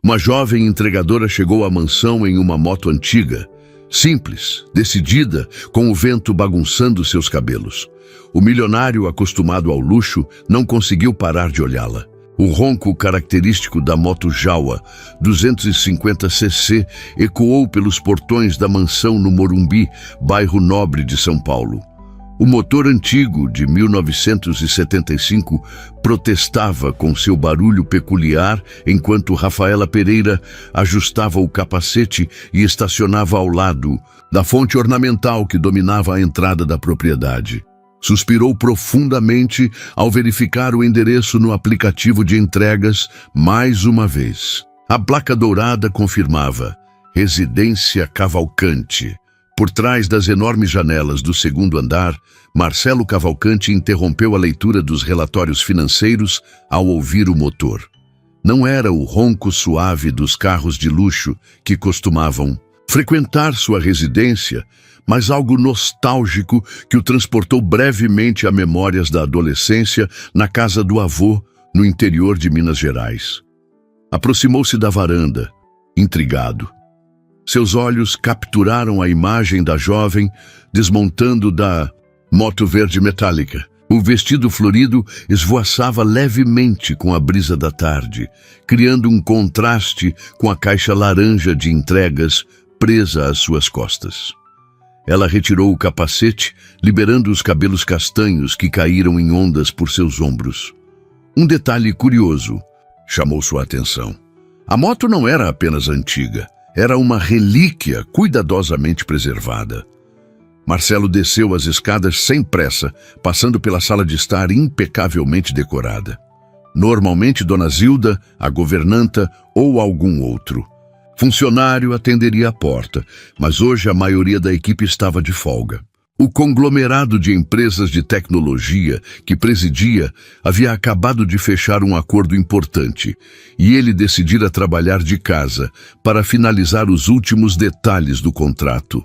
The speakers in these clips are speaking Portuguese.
Uma jovem entregadora chegou à mansão em uma moto antiga, simples, decidida, com o vento bagunçando seus cabelos. O milionário, acostumado ao luxo, não conseguiu parar de olhá-la. O ronco característico da moto Jawa 250cc ecoou pelos portões da mansão no Morumbi, bairro nobre de São Paulo. O motor antigo, de 1975, protestava com seu barulho peculiar enquanto Rafaela Pereira ajustava o capacete e estacionava ao lado da fonte ornamental que dominava a entrada da propriedade. Suspirou profundamente ao verificar o endereço no aplicativo de entregas mais uma vez. A placa dourada confirmava: Residência Cavalcante. Por trás das enormes janelas do segundo andar, Marcelo Cavalcante interrompeu a leitura dos relatórios financeiros ao ouvir o motor. Não era o ronco suave dos carros de luxo que costumavam frequentar sua residência, mas algo nostálgico que o transportou brevemente a memórias da adolescência na casa do avô, no interior de Minas Gerais. Aproximou-se da varanda, intrigado. Seus olhos capturaram a imagem da jovem desmontando da moto verde metálica. O vestido florido esvoaçava levemente com a brisa da tarde, criando um contraste com a caixa laranja de entregas presa às suas costas. Ela retirou o capacete, liberando os cabelos castanhos que caíram em ondas por seus ombros. Um detalhe curioso chamou sua atenção. A moto não era apenas antiga, era uma relíquia cuidadosamente preservada. Marcelo desceu as escadas sem pressa, passando pela sala de estar impecavelmente decorada. Normalmente Dona Zilda, a governanta ou algum outro funcionário atenderia a porta, mas hoje a maioria da equipe estava de folga. O conglomerado de empresas de tecnologia que presidia havia acabado de fechar um acordo importante e ele decidira trabalhar de casa para finalizar os últimos detalhes do contrato.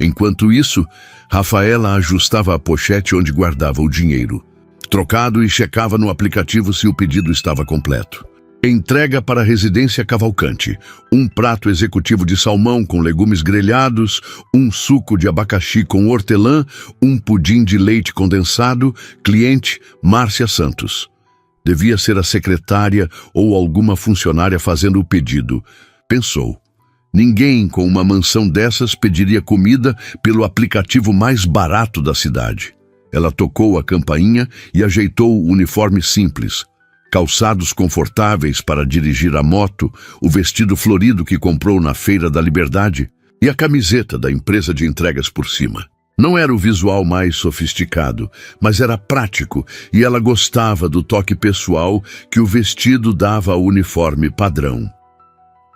Enquanto isso, Rafaela ajustava a pochete onde guardava o dinheiro, trocado, e checava no aplicativo se o pedido estava completo. Entrega para a Residência Cavalcante: um prato executivo de salmão com legumes grelhados, um suco de abacaxi com hortelã, um pudim de leite condensado. Cliente: Márcia Santos. Devia ser a secretária ou alguma funcionária fazendo o pedido, pensou. Ninguém com uma mansão dessas pediria comida pelo aplicativo mais barato da cidade. Ela tocou a campainha e ajeitou o uniforme simples. Calçados confortáveis para dirigir a moto, o vestido florido que comprou na Feira da Liberdade e a camiseta da empresa de entregas por cima. Não era o visual mais sofisticado, mas era prático e ela gostava do toque pessoal que o vestido dava ao uniforme padrão.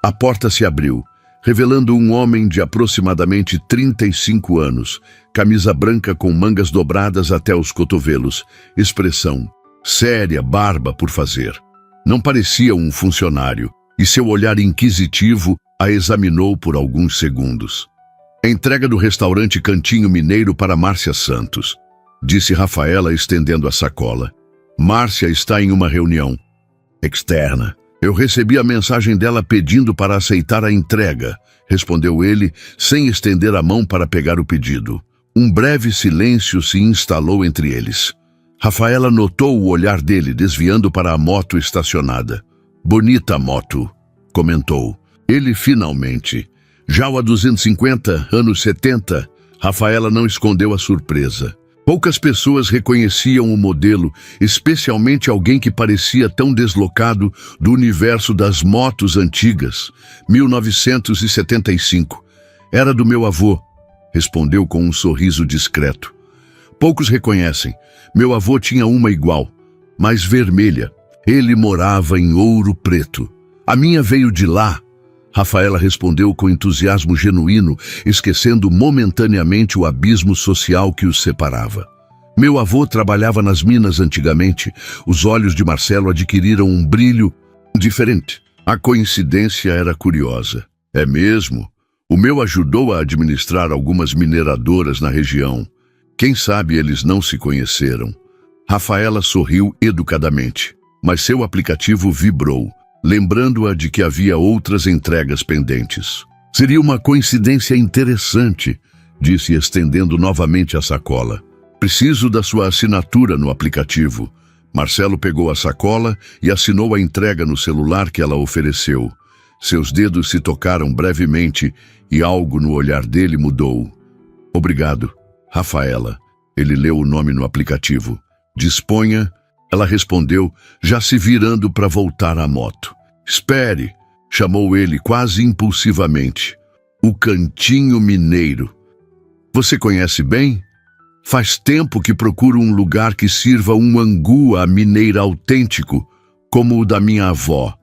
A porta se abriu, revelando um homem de aproximadamente 35 anos, camisa branca com mangas dobradas até os cotovelos, expressão séria, barba por fazer. Não parecia um funcionário, e seu olhar inquisitivo a examinou por alguns segundos. Entrega do restaurante Cantinho Mineiro para Márcia Santos, disse Rafaela estendendo a sacola. Márcia está em uma reunião externa. Eu recebi a mensagem dela pedindo para aceitar a entrega, respondeu ele, sem estender a mão para pegar o pedido. Um breve silêncio se instalou entre eles. Rafaela notou o olhar dele desviando para a moto estacionada. Bonita moto, comentou. Ele finalmente. Jawa 250, anos 70, Rafaela não escondeu a surpresa. Poucas pessoas reconheciam o modelo, especialmente alguém que parecia tão deslocado do universo das motos antigas. 1975. Era do meu avô, respondeu com um sorriso discreto. Poucos reconhecem. Meu avô tinha uma igual, mas vermelha. Ele morava em Ouro Preto. A minha veio de lá. Rafaela respondeu com entusiasmo genuíno, esquecendo momentaneamente o abismo social que os separava. Meu avô trabalhava nas minas antigamente. Os olhos de Marcelo adquiriram um brilho diferente. A coincidência era curiosa. É mesmo? O meu ajudou a administrar algumas mineradoras na região. Quem sabe eles não se conheceram. Rafaela sorriu educadamente, mas seu aplicativo vibrou. lembrando-a de que havia outras entregas pendentes. Seria uma coincidência interessante, disse estendendo novamente a sacola. Preciso da sua assinatura no aplicativo. Marcelo pegou a sacola e assinou a entrega no celular que ela ofereceu. Seus dedos se tocaram brevemente e algo no olhar dele mudou. Obrigado, Rafaela. Ele leu o nome no aplicativo. Disponha, ela respondeu, já se virando para voltar à moto. Espere, chamou ele quase impulsivamente. O Cantinho Mineiro. Você conhece bem? Faz tempo que procuro um lugar que sirva um angu à mineira autêntico, como o da minha avó.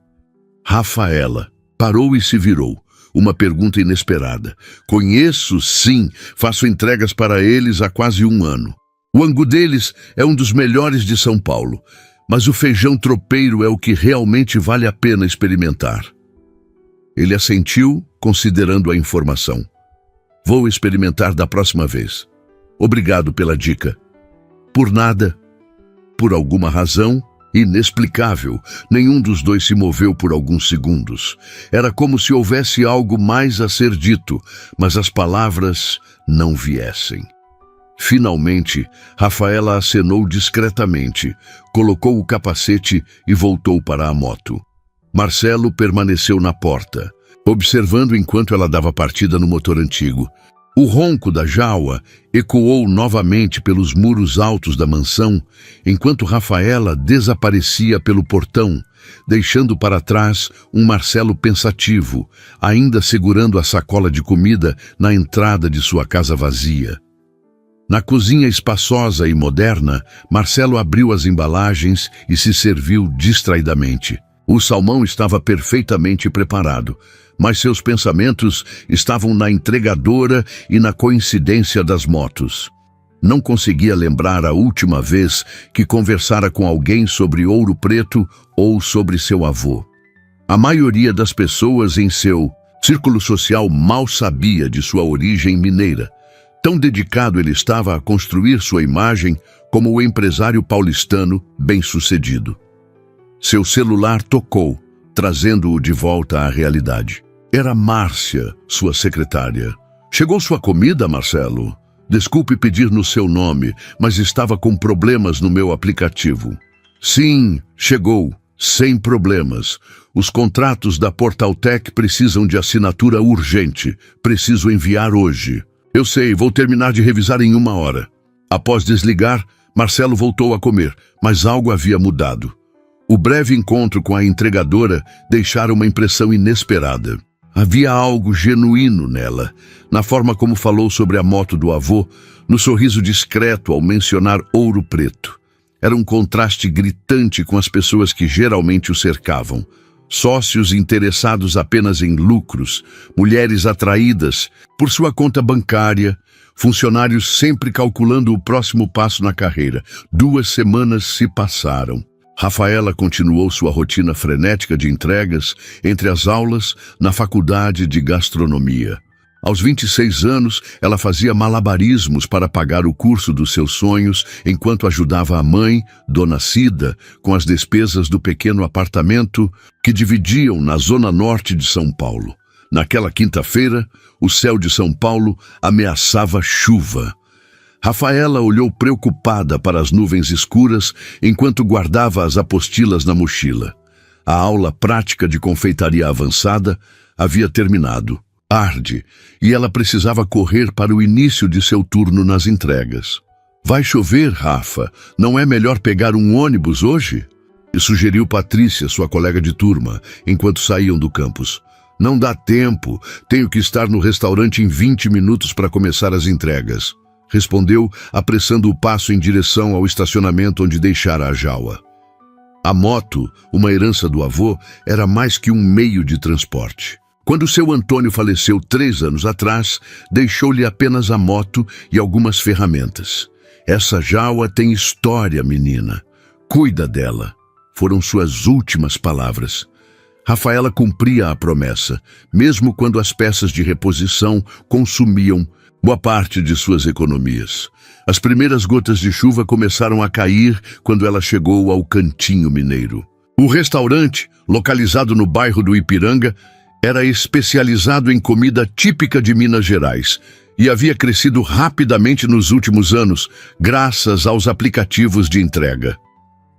Rafaela parou e se virou. Uma pergunta inesperada. Conheço, sim, faço entregas para eles há quase 1 ano. O angu deles é um dos melhores de São Paulo, mas o feijão tropeiro é o que realmente vale a pena experimentar. Ele assentiu, considerando a informação. Vou experimentar da próxima vez. Obrigado pela dica. Por nada. Por alguma razão inexplicável, nenhum dos dois se moveu por alguns segundos. Era como se houvesse algo mais a ser dito, mas as palavras não viessem. Finalmente, Rafaela acenou discretamente, colocou o capacete e voltou para a moto. Marcelo permaneceu na porta, observando enquanto ela dava partida no motor antigo. O ronco da jaua ecoou novamente pelos muros altos da mansão, enquanto Rafaela desaparecia pelo portão, deixando para trás um Marcelo pensativo, ainda segurando a sacola de comida na entrada de sua casa vazia. Na cozinha espaçosa e moderna, Marcelo abriu as embalagens e se serviu distraidamente. O salmão estava perfeitamente preparado, mas seus pensamentos estavam na entregadora e na coincidência das motos. Não conseguia lembrar a última vez que conversara com alguém sobre Ouro Preto ou sobre seu avô. A maioria das pessoas em seu círculo social mal sabia de sua origem mineira. Tão dedicado ele estava a construir sua imagem como o empresário paulistano bem-sucedido. Seu celular tocou, trazendo-o de volta à realidade. Era Márcia, sua secretária. Chegou sua comida, Marcelo? Desculpe pedir no seu nome, mas estava com problemas no meu aplicativo. Sim, chegou, sem problemas. Os contratos da Portaltec precisam de assinatura urgente. Preciso enviar hoje. Eu sei, vou terminar de revisar em 1 hora. Após desligar, Marcelo voltou a comer, mas algo havia mudado. O breve encontro com a entregadora deixara uma impressão inesperada. Havia algo genuíno nela, na forma como falou sobre a moto do avô, no sorriso discreto ao mencionar Ouro Preto. Era um contraste gritante com as pessoas que geralmente o cercavam. Sócios interessados apenas em lucros, mulheres atraídas por sua conta bancária, funcionários sempre calculando o próximo passo na carreira. 2 semanas se passaram. Rafaela continuou sua rotina frenética de entregas entre as aulas na faculdade de gastronomia. Aos 26 anos, ela fazia malabarismos para pagar o curso dos seus sonhos, enquanto ajudava a mãe, Dona Cida, com as despesas do pequeno apartamento que dividiam na zona norte de São Paulo. Naquela quinta-feira, o céu de São Paulo ameaçava chuva. Rafaela olhou preocupada para as nuvens escuras enquanto guardava as apostilas na mochila. A aula prática de confeitaria avançada havia terminado. Tarde, e ela precisava correr para o início de seu turno nas entregas. Vai chover, Rafa. Não é melhor pegar um ônibus hoje? Sugeriu Patrícia, sua colega de turma, enquanto saíam do campus. Não dá tempo. Tenho que estar no restaurante em 20 minutos para começar as entregas. Respondeu, apressando o passo em direção ao estacionamento onde deixara a jaua. A moto, uma herança do avô, era mais que um meio de transporte. Quando seu Antônio faleceu 3 anos atrás, deixou-lhe apenas a moto e algumas ferramentas. Essa jaua tem história, menina. Cuida dela. Foram suas últimas palavras. Rafaela cumpria a promessa, mesmo quando as peças de reposição consumiam boa parte de suas economias. As primeiras gotas de chuva começaram a cair quando ela chegou ao Cantinho Mineiro. O restaurante, localizado no bairro do Ipiranga, era especializado em comida típica de Minas Gerais e havia crescido rapidamente nos últimos anos, graças aos aplicativos de entrega.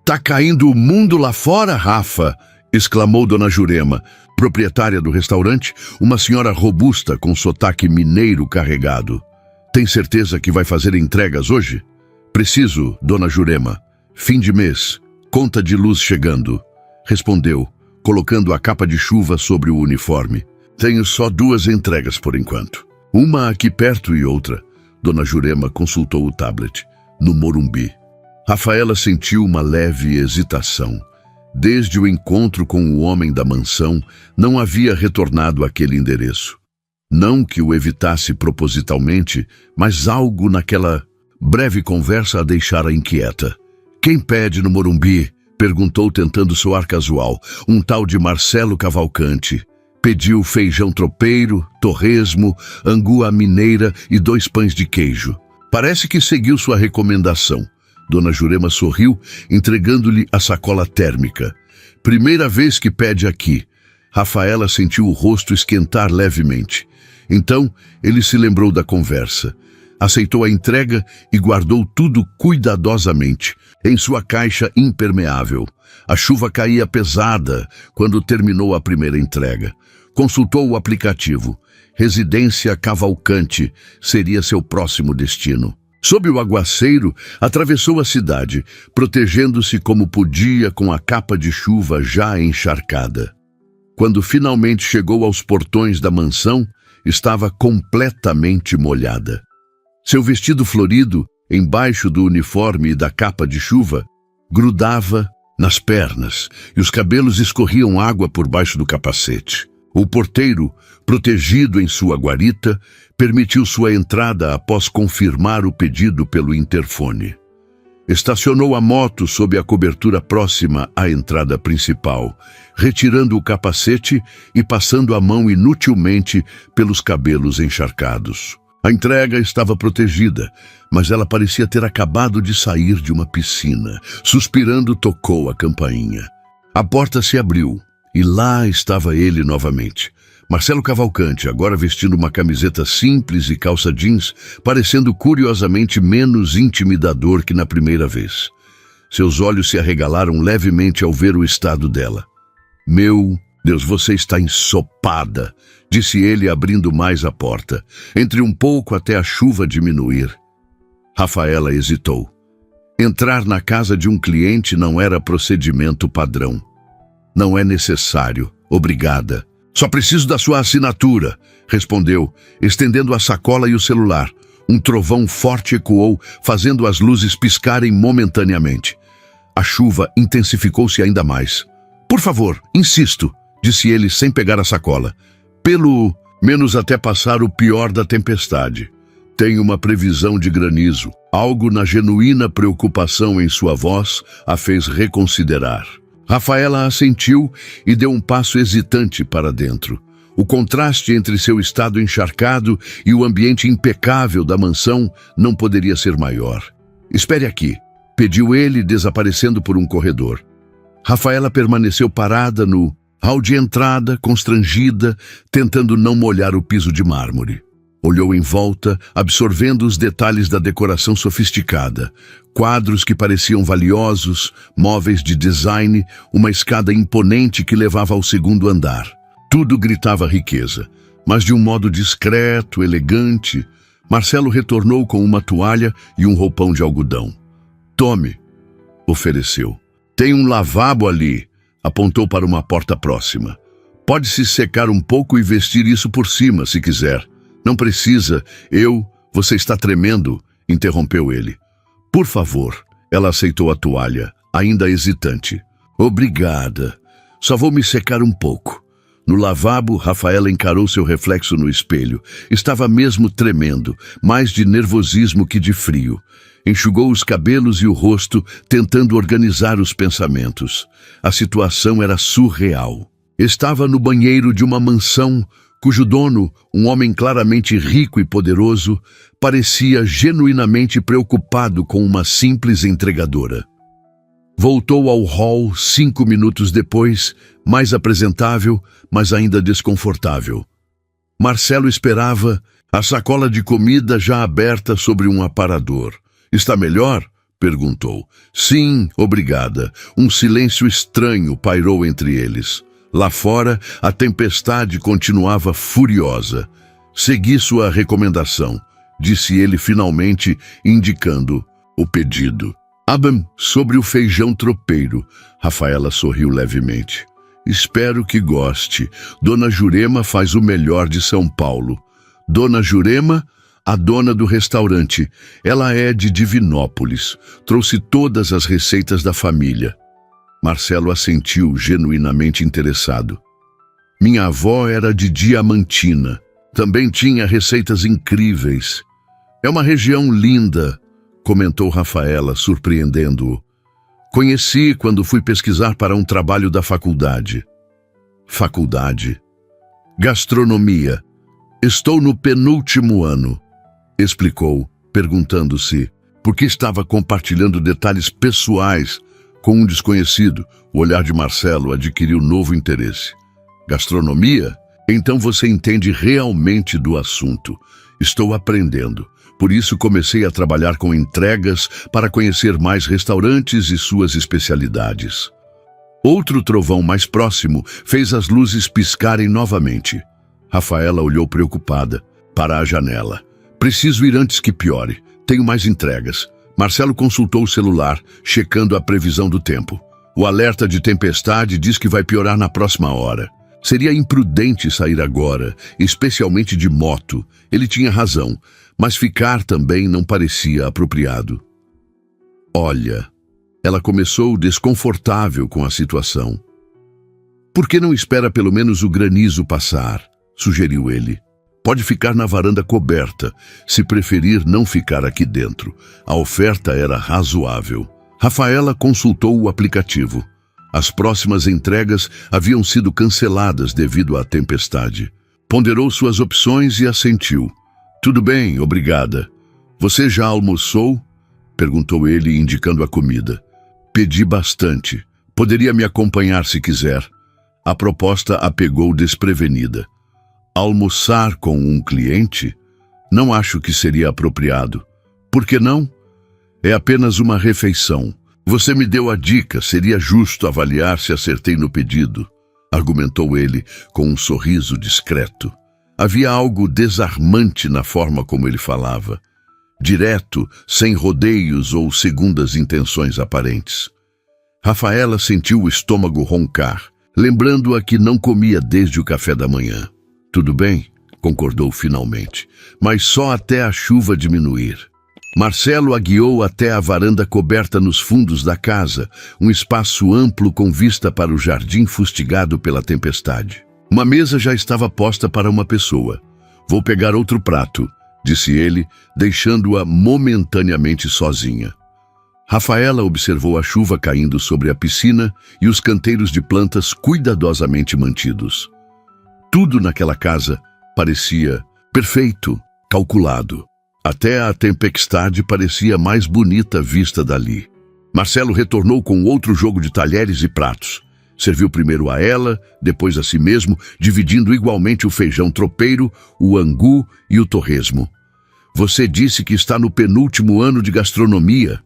"Tá caindo o mundo lá fora, Rafa!", exclamou Dona Jurema, proprietária do restaurante, uma senhora robusta com sotaque mineiro carregado. "Tem certeza que vai fazer entregas hoje?" "Preciso, Dona Jurema. Fim de mês. Conta de luz chegando", respondeu, colocando a capa de chuva sobre o uniforme. "Tenho só 2 entregas por enquanto. Uma aqui perto e outra." Dona Jurema consultou o tablet. "No Morumbi." Rafaela sentiu uma leve hesitação. Desde o encontro com o homem da mansão, não havia retornado àquele endereço. Não que o evitasse propositalmente, mas algo naquela breve conversa a deixara inquieta. "Quem pede no Morumbi?", perguntou tentando soar casual. "Um tal de Marcelo Cavalcante. Pediu feijão tropeiro, torresmo, angu à mineira e 2 pães de queijo. Parece que seguiu sua recomendação." Dona Jurema sorriu, entregando-lhe a sacola térmica. "Primeira vez que pede aqui." Rafaela sentiu o rosto esquentar levemente. Então, ele se lembrou da conversa. Aceitou a entrega e guardou tudo cuidadosamente, em sua caixa impermeável. A chuva caía pesada quando terminou a primeira entrega. Consultou o aplicativo. Residência Cavalcante seria seu próximo destino. Sob o aguaceiro, atravessou a cidade, protegendo-se como podia com a capa de chuva já encharcada. Quando finalmente chegou aos portões da mansão, estava completamente molhada. Seu vestido florido, embaixo do uniforme e da capa de chuva, grudava nas pernas e os cabelos escorriam água por baixo do capacete. O porteiro, protegido em sua guarita, permitiu sua entrada após confirmar o pedido pelo interfone. Estacionou a moto sob a cobertura próxima à entrada principal, retirando o capacete e passando a mão inutilmente pelos cabelos encharcados. A entrega estava protegida, mas ela parecia ter acabado de sair de uma piscina. Suspirando, tocou a campainha. A porta se abriu e lá estava ele novamente. Marcelo Cavalcante, agora vestindo uma camiseta simples e calça jeans, parecendo curiosamente menos intimidador que na primeira vez. Seus olhos se arregalaram levemente ao ver o estado dela. "Meu Deus, você está ensopada", disse ele abrindo mais a porta, entre um pouco até a chuva diminuir. Rafaela hesitou. Entrar na casa de um cliente não era procedimento padrão. "Não é necessário, obrigada. Só preciso da sua assinatura", respondeu, estendendo a sacola e o celular. Um trovão forte ecoou, fazendo as luzes piscarem momentaneamente. A chuva intensificou-se ainda mais. "Por favor, insisto", disse ele sem pegar a sacola. "Pelo menos até passar o pior da tempestade. Tem uma previsão de granizo." Algo na genuína preocupação em sua voz a fez reconsiderar. Rafaela assentiu e deu um passo hesitante para dentro. O contraste entre seu estado encharcado e o ambiente impecável da mansão não poderia ser maior. "Espere aqui", pediu ele, desaparecendo por um corredor. Rafaela permaneceu parada no hall de entrada, constrangida, tentando não molhar o piso de mármore. Olhou em volta, absorvendo os detalhes da decoração sofisticada. Quadros que pareciam valiosos, móveis de design, uma escada imponente que levava ao segundo andar. Tudo gritava riqueza, mas de um modo discreto, elegante. Marcelo retornou com uma toalha e um roupão de algodão. "Tome", ofereceu. "Tem um lavabo ali", apontou para uma porta próxima. "Pode se secar um pouco e vestir isso por cima, se quiser." "Não precisa, Você está tremendo", interrompeu ele. "Por favor." Ela aceitou a toalha, ainda hesitante. "Obrigada. Só vou me secar um pouco." No lavabo, Rafaela encarou seu reflexo no espelho. Estava mesmo tremendo, mais de nervosismo que de frio. Enxugou os cabelos e o rosto, tentando organizar os pensamentos. A situação era surreal. Estava no banheiro de uma mansão cujo dono, um homem claramente rico e poderoso, parecia genuinamente preocupado com uma simples entregadora. Voltou ao hall 5 minutos depois, mais apresentável, mas ainda desconfortável. Marcelo esperava, a sacola de comida já aberta sobre um aparador. "Está melhor?" perguntou. "Sim, obrigada." Um silêncio estranho pairou entre eles. Lá fora, a tempestade continuava furiosa. "Segui sua recomendação", disse ele finalmente, indicando o pedido. Sobre o feijão tropeiro." Rafaela sorriu levemente. "Espero que goste. Dona Jurema faz o melhor de São Paulo." Dona Jurema? A dona do restaurante. Ela é de Divinópolis. Trouxe todas as receitas da família. Marcelo assentiu, genuinamente interessado. "Minha avó era de Diamantina. Também tinha receitas incríveis." "É uma região linda", comentou Rafaela, surpreendendo-o. "Conheci quando fui pesquisar para um trabalho da faculdade." "Faculdade?" "Gastronomia. Estou no penúltimo ano", explicou, perguntando-se por que estava compartilhando detalhes pessoais com um desconhecido. O olhar de Marcelo adquiriu novo interesse. "Gastronomia? Então você entende realmente do assunto." "Estou aprendendo. Por isso comecei a trabalhar com entregas para conhecer mais restaurantes e suas especialidades." Outro trovão mais próximo fez as luzes piscarem novamente. Rafaela olhou preocupada para a janela. "Preciso ir antes que piore. Tenho mais entregas." Marcelo consultou o celular, checando a previsão do tempo. O alerta de tempestade diz que vai piorar na próxima hora. Seria imprudente sair agora, especialmente de moto. Ele tinha razão, mas ficar também não parecia apropriado. "Olha", ela começou desconfortável com a situação. "Por que não espera pelo menos o granizo passar?" sugeriu ele. "Pode ficar na varanda coberta, se preferir não ficar aqui dentro." A oferta era razoável. Rafaela consultou o aplicativo. As próximas entregas haviam sido canceladas devido à tempestade. Ponderou suas opções e assentiu. "Tudo bem, obrigada." "Você já almoçou?" perguntou ele, indicando a comida. "Pedi bastante. Poderia me acompanhar se quiser." A proposta a pegou desprevenida. "Almoçar com um cliente? Não acho que seria apropriado." "Por que não? É apenas uma refeição. Você me deu a dica, seria justo avaliar se acertei no pedido", argumentou ele com um sorriso discreto. Havia algo desarmante na forma como ele falava. Direto, sem rodeios ou segundas intenções aparentes. Rafaela sentiu o estômago roncar, lembrando-a que não comia desde o café da manhã. "Tudo bem", concordou finalmente, "mas só até a chuva diminuir." Marcelo a guiou até a varanda coberta nos fundos da casa, um espaço amplo com vista para o jardim fustigado pela tempestade. Uma mesa já estava posta para uma pessoa. "Vou pegar outro prato", disse ele, deixando-a momentaneamente sozinha. Rafaela observou a chuva caindo sobre a piscina e os canteiros de plantas cuidadosamente mantidos. Tudo naquela casa parecia perfeito, calculado. Até a tempestade parecia mais bonita vista dali. Marcelo retornou com outro jogo de talheres e pratos. Serviu primeiro a ela, depois a si mesmo, dividindo igualmente o feijão tropeiro, o angu e o torresmo. "Você disse que está no penúltimo ano de gastronomia.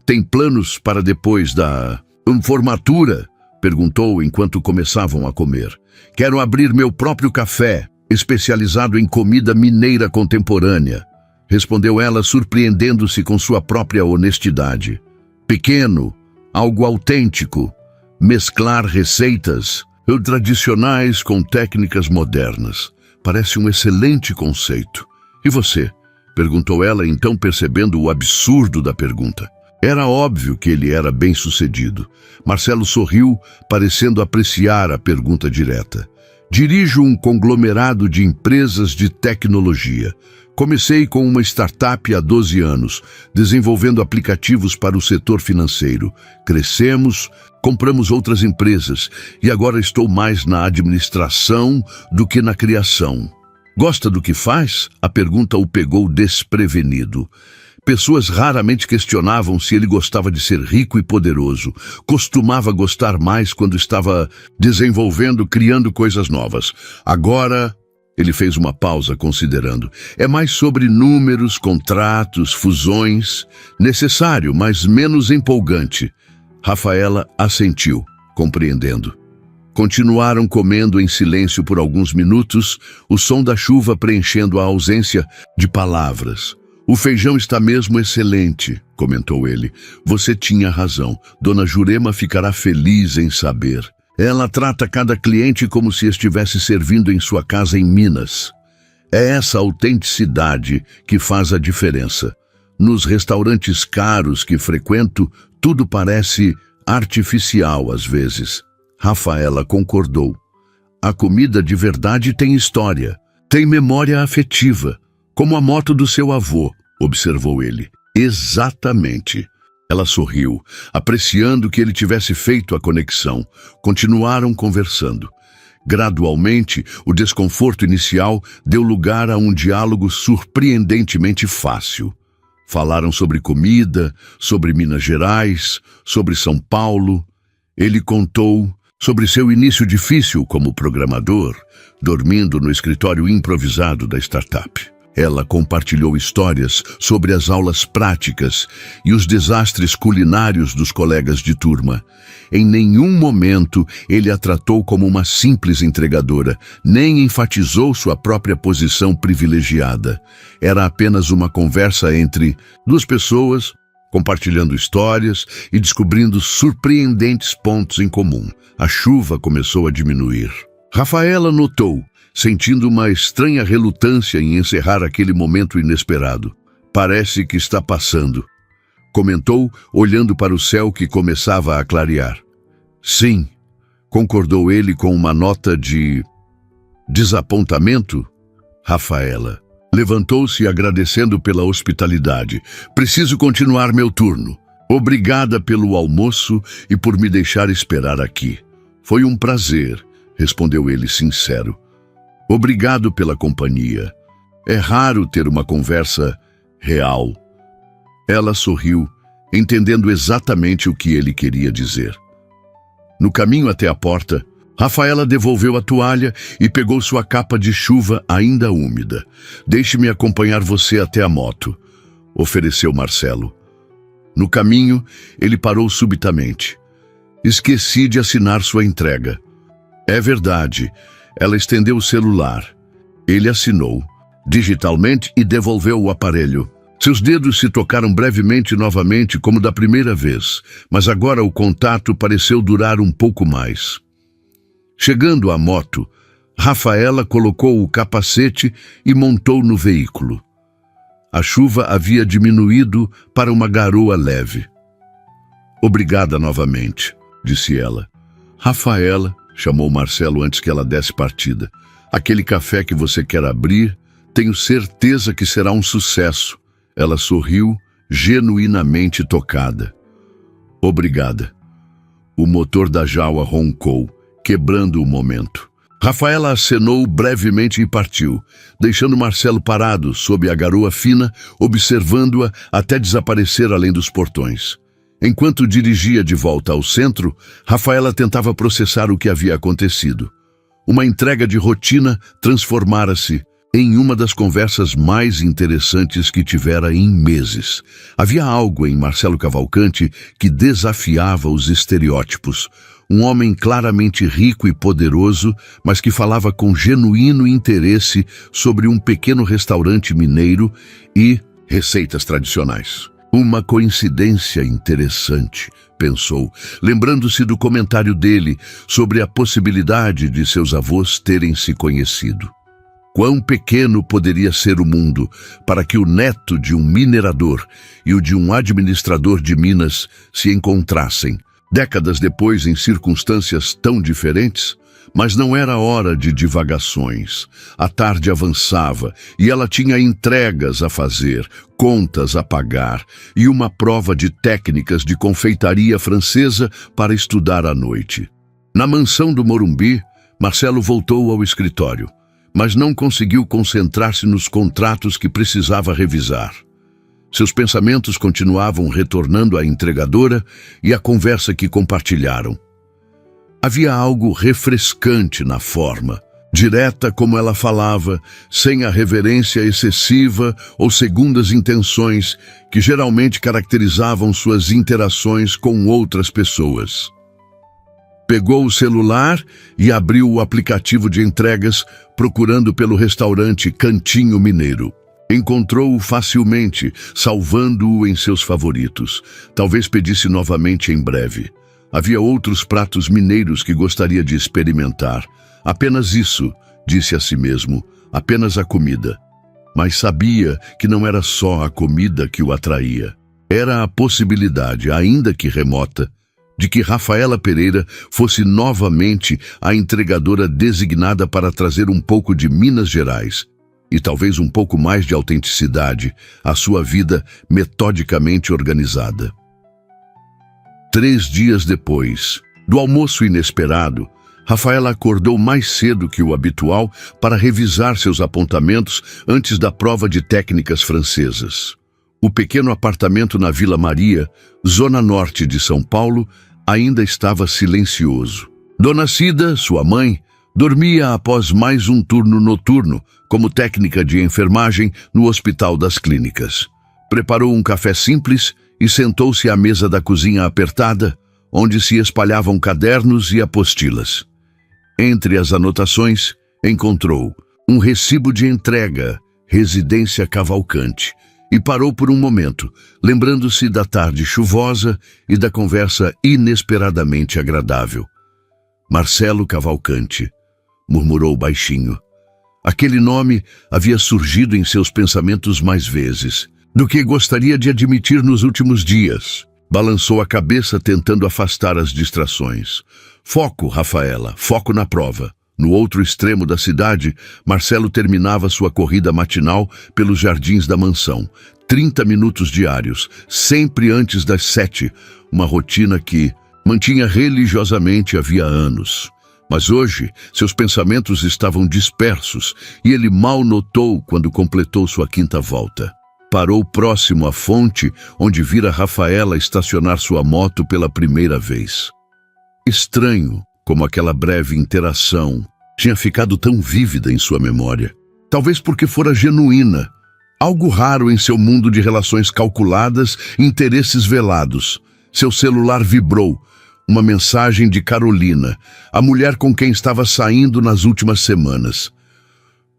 Tem planos para depois da formatura?" perguntou enquanto começavam a comer. "Quero abrir meu próprio café, especializado em comida mineira contemporânea", respondeu ela, surpreendendo-se com sua própria honestidade. "Pequeno, algo autêntico, mesclar receitas tradicionais com técnicas modernas. Parece um excelente conceito." "E você?" perguntou ela, então percebendo o absurdo da pergunta. Era óbvio que ele era bem-sucedido. Marcelo sorriu, parecendo apreciar a pergunta direta. "Dirijo um conglomerado de empresas de tecnologia. Comecei com uma startup há 12 anos, desenvolvendo aplicativos para o setor financeiro. Crescemos, compramos outras empresas e agora estou mais na administração do que na criação." "Gosta do que faz?" A pergunta o pegou desprevenido. Pessoas raramente questionavam se ele gostava de ser rico e poderoso. Costumava gostar mais quando estava desenvolvendo, criando coisas novas. Agora, ele fez uma pausa considerando. É mais sobre números, contratos, fusões. Necessário, mas menos empolgante. Rafaela assentiu, compreendendo. Continuaram comendo em silêncio por alguns minutos, o som da chuva preenchendo a ausência de palavras. O feijão está mesmo excelente, comentou ele. Você tinha razão. Dona Jurema ficará feliz em saber. Ela trata cada cliente como se estivesse servindo em sua casa em Minas. É essa autenticidade que faz a diferença. Nos restaurantes caros que frequento, tudo parece artificial às vezes. Rafaela concordou. A comida de verdade tem história, tem memória afetiva. Como a moto do seu avô, observou ele. Exatamente. Ela sorriu, apreciando que ele tivesse feito a conexão. Continuaram conversando. Gradualmente, o desconforto inicial deu lugar a um diálogo surpreendentemente fácil. Falaram sobre comida, sobre Minas Gerais, sobre São Paulo. Ele contou sobre seu início difícil como programador, dormindo no escritório improvisado da startup. Ela compartilhou histórias sobre as aulas práticas e os desastres culinários dos colegas de turma. Em nenhum momento ele a tratou como uma simples entregadora, nem enfatizou sua própria posição privilegiada. Era apenas uma conversa entre duas pessoas, compartilhando histórias e descobrindo surpreendentes pontos em comum. A chuva começou a diminuir. Rafaela notou, sentindo uma estranha relutância em encerrar aquele momento inesperado. Parece que está passando, comentou, olhando para o céu que começava a clarear. Sim, concordou ele com uma nota de desapontamento. Rafaela levantou-se agradecendo pela hospitalidade. Preciso continuar meu turno. Obrigada pelo almoço e por me deixar esperar aqui. Foi um prazer, respondeu ele sincero. Obrigado pela companhia. É raro ter uma conversa real. Ela sorriu, entendendo exatamente o que ele queria dizer. No caminho até a porta, Rafaela devolveu a toalha e pegou sua capa de chuva ainda úmida. Deixe-me acompanhar você até a moto, ofereceu Marcelo. No caminho, ele parou subitamente. Esqueci de assinar sua entrega. É verdade. Ela estendeu o celular. Ele assinou, digitalmente, e devolveu o aparelho. Seus dedos se tocaram brevemente novamente, como da primeira vez, mas agora o contato pareceu durar um pouco mais. Chegando à moto, Rafaela colocou o capacete e montou no veículo. A chuva havia diminuído para uma garoa leve. Obrigada novamente, disse ela. Rafaela, chamou Marcelo antes que ela desse partida. Aquele café que você quer abrir, tenho certeza que será um sucesso. Ela sorriu, genuinamente tocada. Obrigada. O motor da jaua roncou, quebrando o momento. Rafaela acenou brevemente e partiu, deixando Marcelo parado sob a garoa fina, observando-a até desaparecer além dos portões. Enquanto dirigia de volta ao centro, Rafaela tentava processar o que havia acontecido. Uma entrega de rotina transformara-se em uma das conversas mais interessantes que tivera em meses. Havia algo em Marcelo Cavalcante que desafiava os estereótipos. Um homem claramente rico e poderoso, mas que falava com genuíno interesse sobre um pequeno restaurante mineiro e receitas tradicionais. Uma coincidência interessante, pensou, lembrando-se do comentário dele sobre a possibilidade de seus avós terem se conhecido. Quão pequeno poderia ser o mundo para que o neto de um minerador e o de um administrador de minas se encontrassem, décadas depois em circunstâncias tão diferentes? Mas não era hora de divagações. A tarde avançava e ela tinha entregas a fazer, contas a pagar e uma prova de técnicas de confeitaria francesa para estudar à noite. Na mansão do Morumbi, Marcelo voltou ao escritório, mas não conseguiu concentrar-se nos contratos que precisava revisar. Seus pensamentos continuavam retornando à entregadora e à conversa que compartilharam. Havia algo refrescante na forma, direta como ela falava, sem a reverência excessiva ou segundas intenções que geralmente caracterizavam suas interações com outras pessoas. Pegou o celular e abriu o aplicativo de entregas, procurando pelo restaurante Cantinho Mineiro. Encontrou-o facilmente, salvando-o em seus favoritos. Talvez pedisse novamente em breve. Havia outros pratos mineiros que gostaria de experimentar. Apenas isso, disse a si mesmo, apenas a comida. Mas sabia que não era só a comida que o atraía. Era a possibilidade, ainda que remota, de que Rafaela Pereira fosse novamente a entregadora designada para trazer um pouco de Minas Gerais e talvez um pouco mais de autenticidade à sua vida metodicamente organizada. 3 dias depois, do almoço inesperado, Rafaela acordou mais cedo que o habitual para revisar seus apontamentos antes da prova de técnicas francesas. O pequeno apartamento na Vila Maria, zona norte de São Paulo, ainda estava silencioso. Dona Cida, sua mãe, dormia após mais um turno noturno como técnica de enfermagem no Hospital das Clínicas. Preparou um café simples e sentou-se à mesa da cozinha apertada, onde se espalhavam cadernos e apostilas. Entre as anotações, encontrou um recibo de entrega, Residência Cavalcante, e parou por um momento, lembrando-se da tarde chuvosa e da conversa inesperadamente agradável. Marcelo Cavalcante, murmurou baixinho. Aquele nome havia surgido em seus pensamentos mais vezes do que gostaria de admitir nos últimos dias. Balançou a cabeça tentando afastar as distrações. Foco, Rafaela, foco na prova. No outro extremo da cidade, Marcelo terminava sua corrida matinal pelos jardins da mansão. 30 minutos diários, sempre antes das 7, uma rotina que mantinha religiosamente havia anos. Mas hoje, seus pensamentos estavam dispersos e ele mal notou quando completou sua 5ª volta. Parou próximo à fonte onde vira Rafaela estacionar sua moto pela primeira vez. Estranho como aquela breve interação tinha ficado tão vívida em sua memória. Talvez porque fora genuína, algo raro em seu mundo de relações calculadas e interesses velados. Seu celular vibrou. Uma mensagem de Carolina, a mulher com quem estava saindo nas últimas semanas.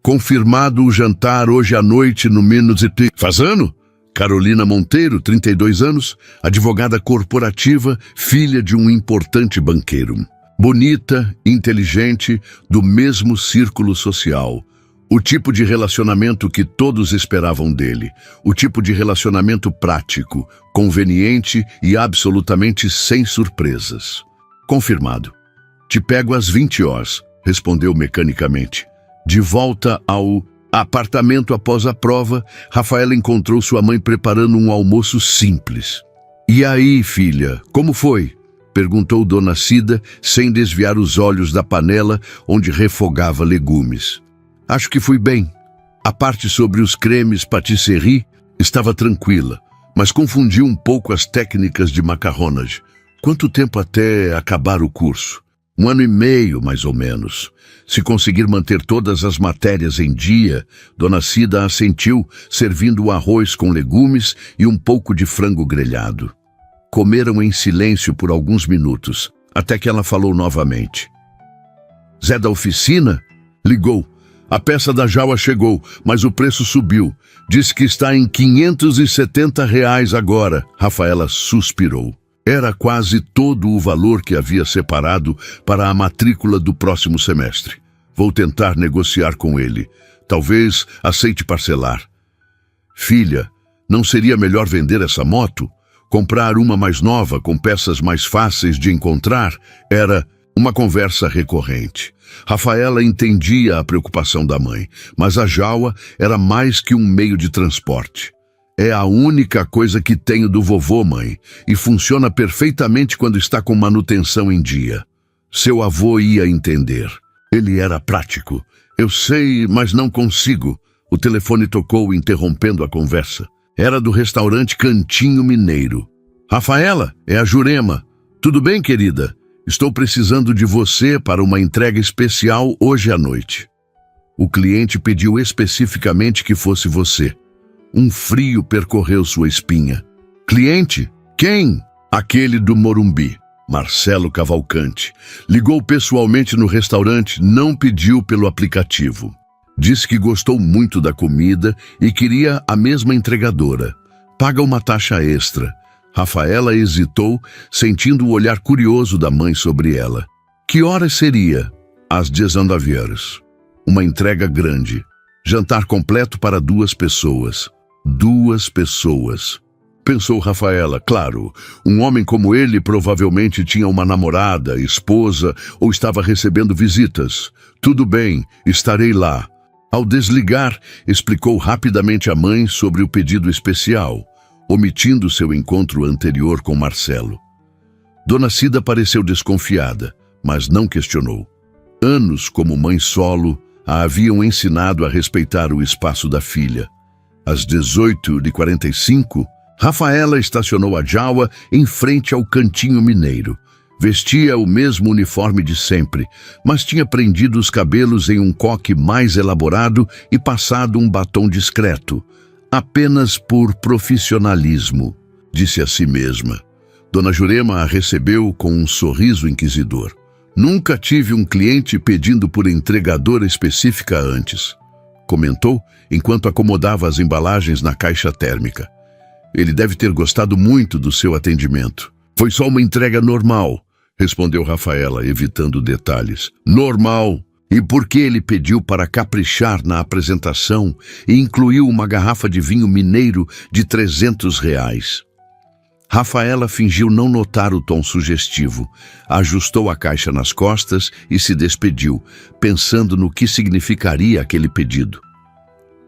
Confirmado o jantar hoje à noite no Minusity. Fazano? Carolina Monteiro, 32 anos, advogada corporativa, filha de um importante banqueiro. Bonita, inteligente, do mesmo círculo social. O tipo de relacionamento que todos esperavam dele. O tipo de relacionamento prático, conveniente e absolutamente sem surpresas. Confirmado. Te pego às 20 horas, respondeu mecanicamente. De volta ao apartamento após a prova, Rafaela encontrou sua mãe preparando um almoço simples. E aí, filha, como foi? Perguntou Dona Cida, sem desviar os olhos da panela onde refogava legumes. Acho que fui bem. A parte sobre os cremes patisserie estava tranquila, mas confundiu um pouco as técnicas de macarronage. Quanto tempo até acabar o curso? 1 ano e meio, mais ou menos. Se conseguir manter todas as matérias em dia, Dona Cida assentiu, servindo o arroz com legumes e um pouco de frango grelhado. Comeram em silêncio por alguns minutos, até que ela falou novamente. Zé da oficina? Ligou. A peça da Jaua chegou, mas o preço subiu. Diz que está em R$ 570 agora. Rafaela suspirou. Era quase todo o valor que havia separado para a matrícula do próximo semestre. Vou tentar negociar com ele. Talvez aceite parcelar. Filha, não seria melhor vender essa moto? Comprar uma mais nova, com peças mais fáceis de encontrar? Era uma conversa recorrente. Rafaela entendia a preocupação da mãe, mas a Jaua era mais que um meio de transporte. É a única coisa que tenho do vovô, mãe, e funciona perfeitamente quando está com manutenção em dia. Seu avô ia entender. Ele era prático. Eu sei, mas não consigo. O telefone tocou, interrompendo a conversa. Era do restaurante Cantinho Mineiro. Rafaela, é a Jurema. Tudo bem, querida? Estou precisando de você para uma entrega especial hoje à noite. O cliente pediu especificamente que fosse você. Um frio percorreu sua espinha. Cliente? Quem? Aquele do Morumbi. Marcelo Cavalcante. Ligou pessoalmente no restaurante, não pediu pelo aplicativo. Disse que gostou muito da comida e queria a mesma entregadora. Paga uma taxa extra. Rafaela hesitou, sentindo o olhar curioso da mãe sobre ela. Que horas seria? Às 19 horas. Uma entrega grande. Jantar completo para 2 pessoas. 2 pessoas. Pensou Rafaela, claro, um homem como ele provavelmente tinha uma namorada, esposa ou estava recebendo visitas. Tudo bem, estarei lá. Ao desligar, explicou rapidamente à mãe sobre o pedido especial, omitindo seu encontro anterior com Marcelo. Dona Cida pareceu desconfiada, mas não questionou. Anos como mãe solo a haviam ensinado a respeitar o espaço da filha. Às 18h45, Rafaela estacionou a Jawa em frente ao Cantinho Mineiro. Vestia o mesmo uniforme de sempre, mas tinha prendido os cabelos em um coque mais elaborado e passado um batom discreto. Apenas por profissionalismo, disse a si mesma. Dona Jurema a recebeu com um sorriso inquisidor. Nunca tive um cliente pedindo por entregadora específica antes, comentou enquanto acomodava as embalagens na caixa térmica. Ele deve ter gostado muito do seu atendimento. Foi só uma entrega normal, respondeu Rafaela, evitando detalhes. Normal. E por que ele pediu para caprichar na apresentação e incluiu uma garrafa de vinho mineiro de R$300? Rafaela fingiu não notar o tom sugestivo, ajustou a caixa nas costas e se despediu, pensando no que significaria aquele pedido.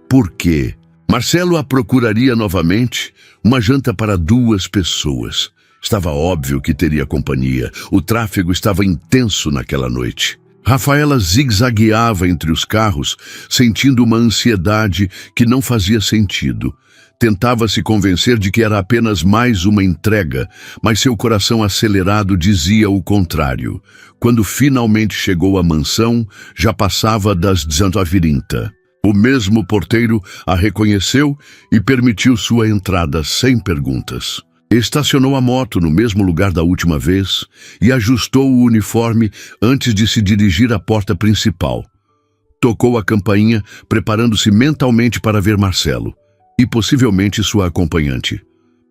Por quê? Marcelo a procuraria novamente, uma janta para 2 pessoas. Estava óbvio que teria companhia, o tráfego estava intenso naquela noite. Rafaela zigue-zagueava entre os carros, sentindo uma ansiedade que não fazia sentido. Tentava se convencer de que era apenas mais uma entrega, mas seu coração acelerado dizia o contrário. Quando finalmente chegou à mansão, já passava das 19h30. O mesmo porteiro a reconheceu e permitiu sua entrada sem perguntas. Estacionou a moto no mesmo lugar da última vez e ajustou o uniforme antes de se dirigir à porta principal. Tocou a campainha, preparando-se mentalmente para ver Marcelo e possivelmente sua acompanhante.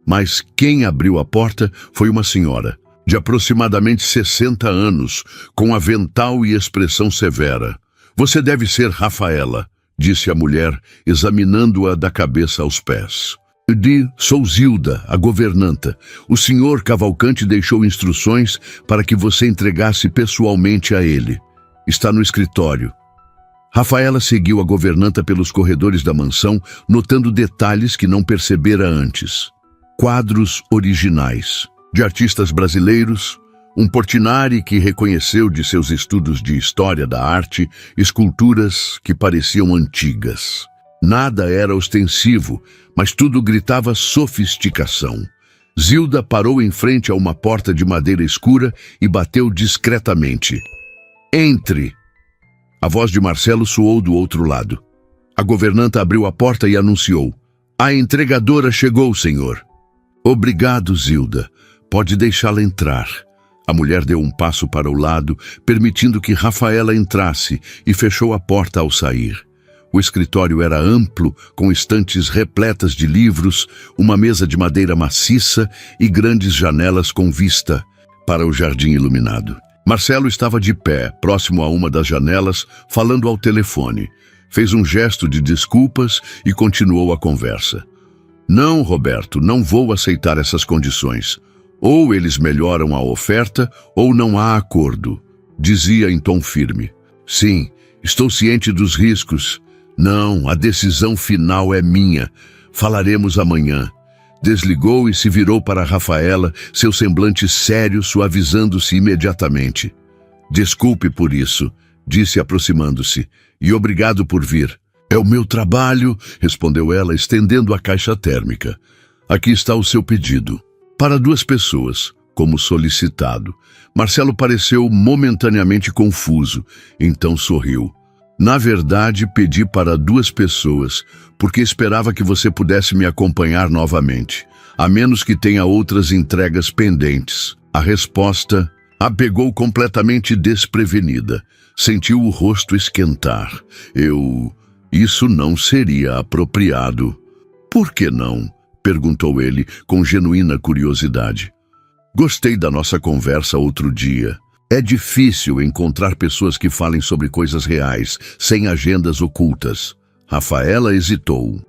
Mas quem abriu a porta foi uma senhora, de aproximadamente 60 anos, com avental e expressão severa. Você deve ser Rafaela, disse a mulher, examinando-a da cabeça aos pés. Sou Zilda, a governanta. O senhor Cavalcante deixou instruções para que você entregasse pessoalmente a ele. Está no escritório. Rafaela seguiu a governanta pelos corredores da mansão, notando detalhes que não percebera antes. Quadros originais, de artistas brasileiros, um Portinari que reconheceu de seus estudos de história da arte, esculturas que pareciam antigas. Nada era ostensivo, mas tudo gritava sofisticação. Zilda parou em frente a uma porta de madeira escura e bateu discretamente. Entre! A voz de Marcelo soou do outro lado. A governanta abriu a porta e anunciou. A entregadora chegou, senhor. Obrigado, Zilda. Pode deixá-la entrar. A mulher deu um passo para o lado, permitindo que Rafaela entrasse e fechou a porta ao sair. O escritório era amplo, com estantes repletas de livros, uma mesa de madeira maciça e grandes janelas com vista para o jardim iluminado. Marcelo estava de pé, próximo a uma das janelas, falando ao telefone. Fez um gesto de desculpas e continuou a conversa. Não, Roberto, não vou aceitar essas condições. Ou eles melhoram a oferta ou não há acordo, dizia em tom firme. Sim, estou ciente dos riscos. Não, a decisão final é minha. Falaremos amanhã. Desligou e se virou para Rafaela, seu semblante sério suavizando-se imediatamente. Desculpe por isso, disse aproximando-se, e obrigado por vir. É o meu trabalho, respondeu ela, estendendo a caixa térmica. Aqui está o seu pedido. Para 2 pessoas, como solicitado. Marcelo pareceu momentaneamente confuso, então sorriu. Na verdade, pedi para 2 pessoas, porque esperava que você pudesse me acompanhar novamente, a menos que tenha outras entregas pendentes. A resposta a pegou completamente desprevenida. Sentiu o rosto esquentar. Isso não seria apropriado. Por que não? Perguntou ele com genuína curiosidade. Gostei da nossa conversa outro dia. É difícil encontrar pessoas que falem sobre coisas reais, sem agendas ocultas. Rafaela hesitou.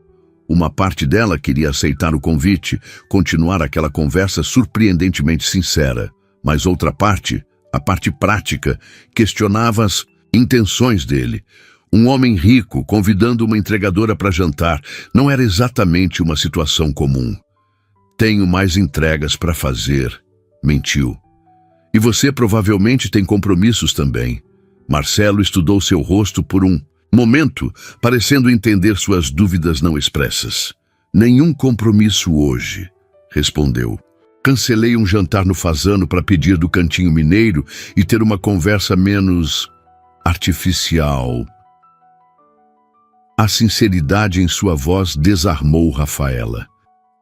Uma parte dela queria aceitar o convite, continuar aquela conversa surpreendentemente sincera. Mas outra parte, a parte prática, questionava as intenções dele. Um homem rico convidando uma entregadora para jantar não era exatamente uma situação comum. Tenho mais entregas para fazer, mentiu. E você provavelmente tem compromissos também. Marcelo estudou seu rosto por um momento, parecendo entender suas dúvidas não expressas. Nenhum compromisso hoje, respondeu. Cancelei um jantar no Fazano para pedir do Cantinho Mineiro e ter uma conversa menos artificial. A sinceridade em sua voz desarmou Rafaela.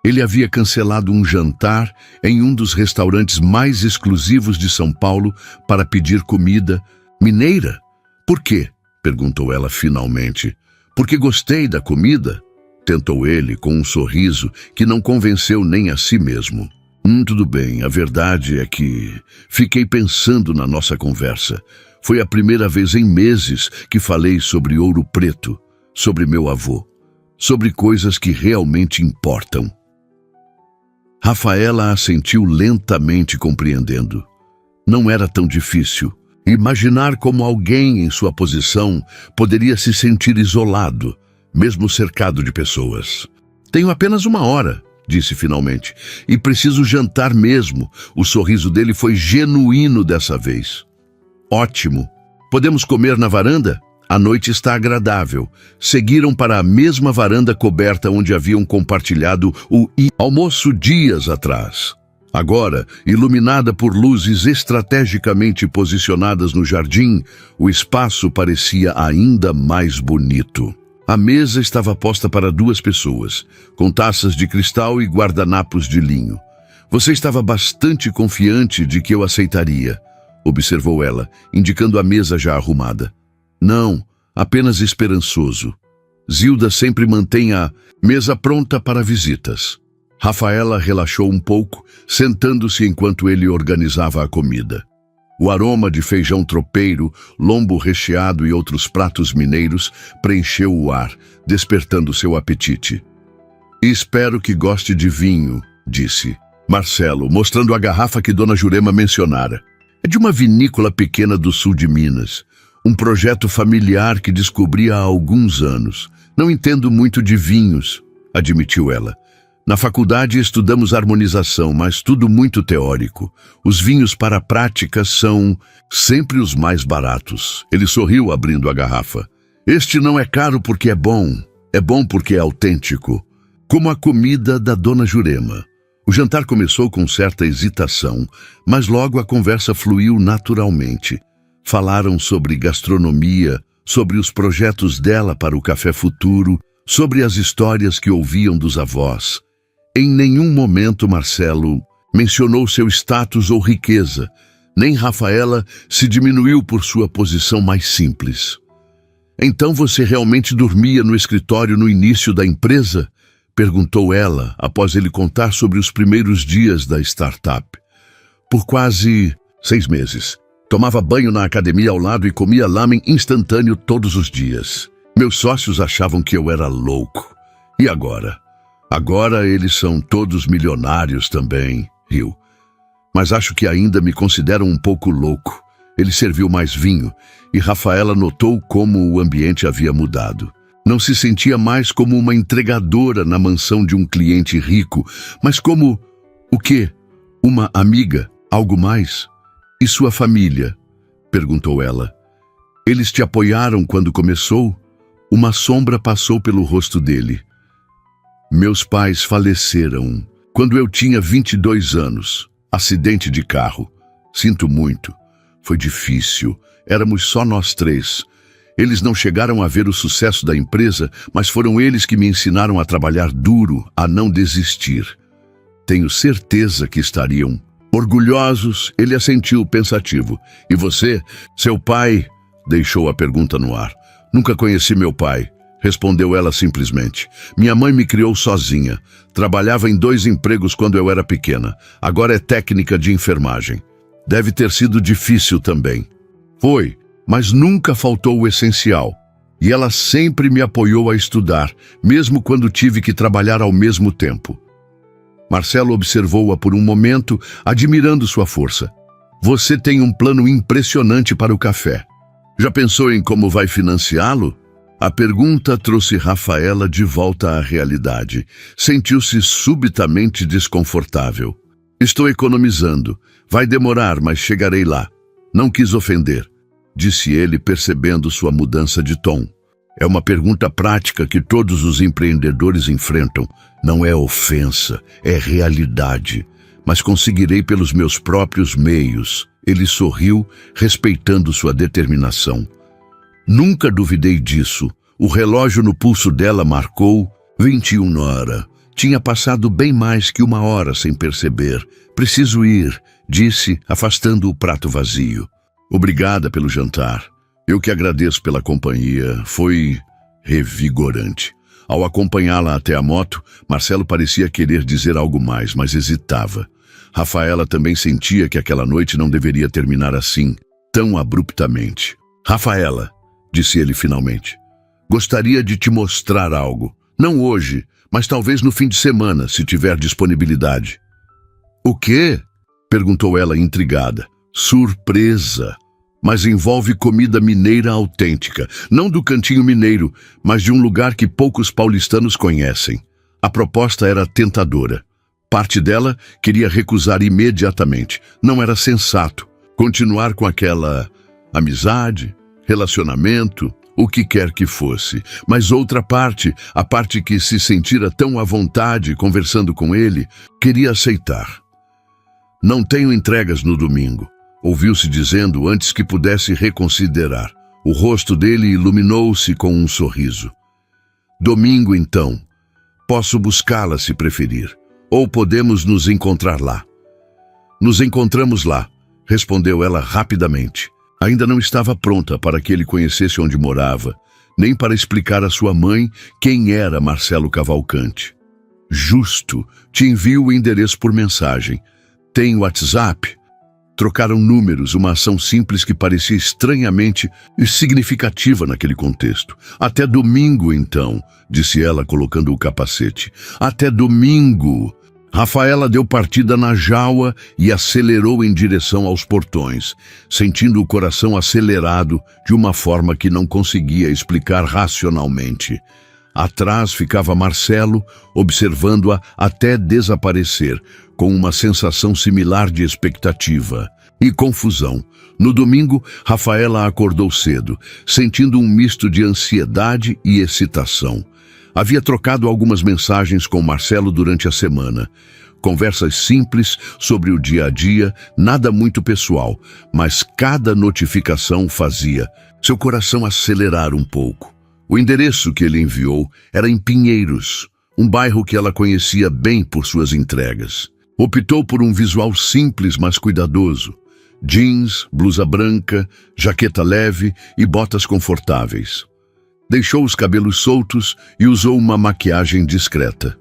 Ele havia cancelado um jantar em um dos restaurantes mais exclusivos de São Paulo para pedir comida mineira. Por quê? Perguntou ela finalmente. Porque gostei da comida? Tentou ele com um sorriso que não convenceu nem a si mesmo. Tudo bem, a verdade é que fiquei pensando na nossa conversa. Foi a primeira vez em meses que falei sobre Ouro Preto, sobre meu avô, sobre coisas que realmente importam. Rafaela assentiu lentamente, compreendendo. Não era tão difícil. Imaginar como alguém em sua posição poderia se sentir isolado, mesmo cercado de pessoas. Tenho apenas 1 hora, disse finalmente, e preciso jantar mesmo. O sorriso dele foi genuíno dessa vez. Ótimo. Podemos comer na varanda? A noite está agradável. Seguiram para a mesma varanda coberta onde haviam compartilhado o almoço dias atrás. Agora, iluminada por luzes estrategicamente posicionadas no jardim, o espaço parecia ainda mais bonito. A mesa estava posta para 2 pessoas, com taças de cristal e guardanapos de linho. Você estava bastante confiante de que eu aceitaria, observou ela, indicando a mesa já arrumada. Não, apenas esperançoso. Zilda sempre mantém a mesa pronta para visitas. Rafaela relaxou um pouco, sentando-se enquanto ele organizava a comida. O aroma de feijão tropeiro, lombo recheado e outros pratos mineiros preencheu o ar, despertando seu apetite. Espero que goste de vinho, disse Marcelo, mostrando a garrafa que Dona Jurema mencionara. É de uma vinícola pequena do sul de Minas. Um projeto familiar que descobri há alguns anos. Não entendo muito de vinhos, admitiu ela. Na faculdade estudamos harmonização, mas tudo muito teórico. Os vinhos para a prática são sempre os mais baratos. Ele sorriu abrindo a garrafa. Este não é caro porque é bom porque é autêntico. Como a comida da Dona Jurema. O jantar começou com certa hesitação, mas logo a conversa fluiu naturalmente. Falaram sobre gastronomia, sobre os projetos dela para o Café Futuro, sobre as histórias que ouviam dos avós. Em nenhum momento Marcelo mencionou seu status ou riqueza, nem Rafaela se diminuiu por sua posição mais simples. Então você realmente dormia no escritório no início da empresa? Perguntou ela, após ele contar sobre os primeiros dias da startup. Por quase 6 meses. Tomava banho na academia ao lado e comia lamen instantâneo todos os dias. Meus sócios achavam que eu era louco. E agora? Agora eles são todos milionários também, riu. Mas acho que ainda me consideram um pouco louco. Ele serviu mais vinho e Rafaela notou como o ambiente havia mudado. Não se sentia mais como uma entregadora na mansão de um cliente rico, mas como... o quê? Uma amiga? Algo mais? E sua família? Perguntou ela. Eles te apoiaram quando começou? Uma sombra passou pelo rosto dele. Meus pais faleceram quando eu tinha 22 anos. Acidente de carro. Sinto muito. Foi difícil. Éramos só nós três. Eles não chegaram a ver o sucesso da empresa, mas foram eles que me ensinaram a trabalhar duro, a não desistir. Tenho certeza que estariam orgulhosos. Ele assentiu, pensativo. E você? Seu pai? Deixou a pergunta no ar. Nunca conheci meu pai. Respondeu ela simplesmente. Minha mãe me criou sozinha. Trabalhava em 2 empregos quando eu era pequena. Agora é técnica de enfermagem. Deve ter sido difícil também. Foi, mas nunca faltou o essencial. E ela sempre me apoiou a estudar, mesmo quando tive que trabalhar ao mesmo tempo. Marcelo observou-a por um momento, admirando sua força. Você tem um plano impressionante para o café. Já pensou em como vai financiá-lo? A pergunta trouxe Rafaela de volta à realidade. Sentiu-se subitamente desconfortável. Estou economizando. Vai demorar, mas chegarei lá. Não quis ofender, disse ele, percebendo sua mudança de tom. É uma pergunta prática que todos os empreendedores enfrentam. Não é ofensa, é realidade. Mas conseguirei pelos meus próprios meios. Ele sorriu, respeitando sua determinação. Nunca duvidei disso. O relógio no pulso dela marcou 21 horas. Tinha passado bem mais que 1 hora sem perceber. Preciso ir, disse, afastando o prato vazio. Obrigada pelo jantar. Eu que agradeço pela companhia. Foi revigorante. Ao acompanhá-la até a moto, Marcelo parecia querer dizer algo mais, mas hesitava. Rafaela também sentia que aquela noite não deveria terminar assim, tão abruptamente. Rafaela, disse ele finalmente, gostaria de te mostrar algo. Não hoje, mas talvez no fim de semana, se tiver disponibilidade. O quê? Perguntou ela intrigada. Surpresa! Mas envolve comida mineira autêntica, não do cantinho mineiro, mas de um lugar que poucos paulistanos conhecem. A proposta era tentadora. Parte dela queria recusar imediatamente. Não era sensato continuar com aquela amizade, relacionamento, o que quer que fosse. Mas outra parte, a parte que se sentira tão à vontade conversando com ele, queria aceitar. Não tenho entregas no domingo, ouviu-se dizendo antes que pudesse reconsiderar. O rosto dele iluminou-se com um sorriso. Domingo, então. Posso buscá-la se preferir. Ou podemos nos encontrar lá. Nos encontramos lá, respondeu ela rapidamente. Ainda não estava pronta para que ele conhecesse onde morava, nem para explicar à sua mãe quem era Marcelo Cavalcante. Justo, te envio o endereço por mensagem. Tem WhatsApp? Trocaram números, uma ação simples que parecia estranhamente significativa naquele contexto. Até domingo, então, disse ela, colocando o capacete. Até domingo! Rafaela deu partida na jaua e acelerou em direção aos portões, sentindo o coração acelerado de uma forma que não conseguia explicar racionalmente. Atrás ficava Marcelo, observando-a até desaparecer, com uma sensação similar de expectativa e confusão. No domingo, Rafaela acordou cedo, sentindo um misto de ansiedade e excitação. Havia trocado algumas mensagens com Marcelo durante a semana. Conversas simples sobre o dia a dia, nada muito pessoal, mas cada notificação fazia seu coração acelerar um pouco. O endereço que ele enviou era em Pinheiros, um bairro que ela conhecia bem por suas entregas. Optou por um visual simples, mas cuidadoso. Jeans, blusa branca, jaqueta leve e botas confortáveis. Deixou os cabelos soltos e usou uma maquiagem discreta.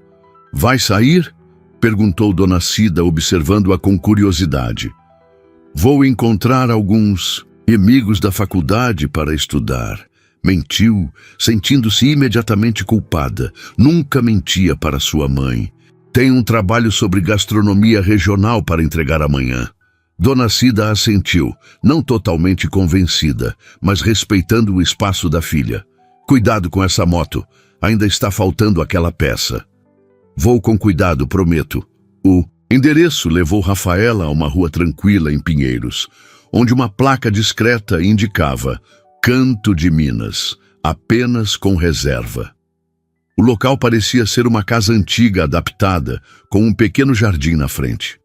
Vai sair? Perguntou Dona Cida, observando-a com curiosidade. Vou encontrar alguns amigos da faculdade para estudar. Mentiu, sentindo-se imediatamente culpada. Nunca mentia para sua mãe. Tem um trabalho sobre gastronomia regional para entregar amanhã. Dona Cida assentiu, não totalmente convencida, mas respeitando o espaço da filha. Cuidado com essa moto, ainda está faltando aquela peça. Vou com cuidado, prometo. O endereço levou Rafaela a uma rua tranquila em Pinheiros, onde uma placa discreta indicava Canto de Minas, apenas com reserva. O local parecia ser uma casa antiga adaptada, com um pequeno jardim na frente.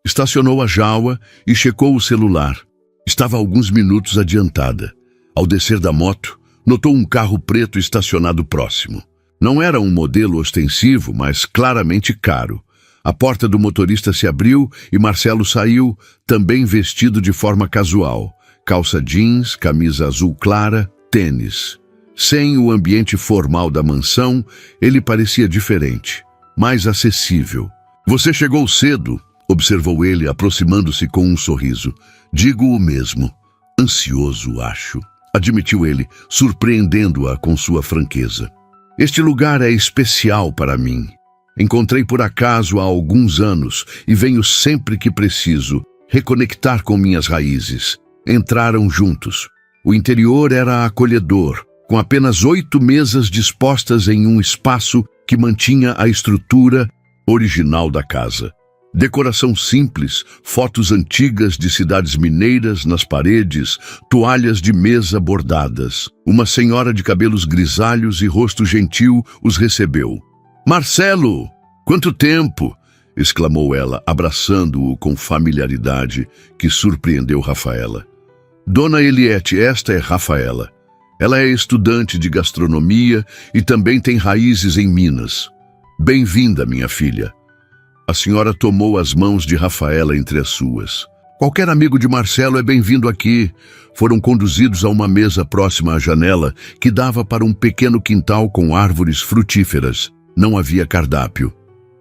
Estacionou a Jawa e checou o celular. Estava alguns minutos adiantada. Ao descer da moto, notou um carro preto estacionado próximo. Não era um modelo ostensivo, mas claramente caro. A porta do motorista se abriu e Marcelo saiu, também vestido de forma casual. Calça jeans, camisa azul clara, tênis. Sem o ambiente formal da mansão, ele parecia diferente, mais acessível. "Você chegou cedo", observou ele, aproximando-se com um sorriso. "Digo o mesmo. Ansioso, acho", admitiu ele, surpreendendo-a com sua franqueza. "Este lugar é especial para mim. Encontrei por acaso há alguns anos e venho sempre que preciso reconectar com minhas raízes." Entraram juntos. O interior era acolhedor, com apenas 8 mesas dispostas em um espaço que mantinha a estrutura original da casa. Decoração simples, fotos antigas de cidades mineiras nas paredes, toalhas de mesa bordadas. Uma senhora de cabelos grisalhos e rosto gentil os recebeu. "Marcelo, quanto tempo!" exclamou ela, abraçando-o com familiaridade que surpreendeu Rafaela. "Dona Eliette, esta é Rafaela. Ela é estudante de gastronomia e também tem raízes em Minas. Bem-vinda, minha filha." A senhora tomou as mãos de Rafaela entre as suas. "Qualquer amigo de Marcelo é bem-vindo aqui." Foram conduzidos a uma mesa próxima à janela que dava para um pequeno quintal com árvores frutíferas. Não havia cardápio.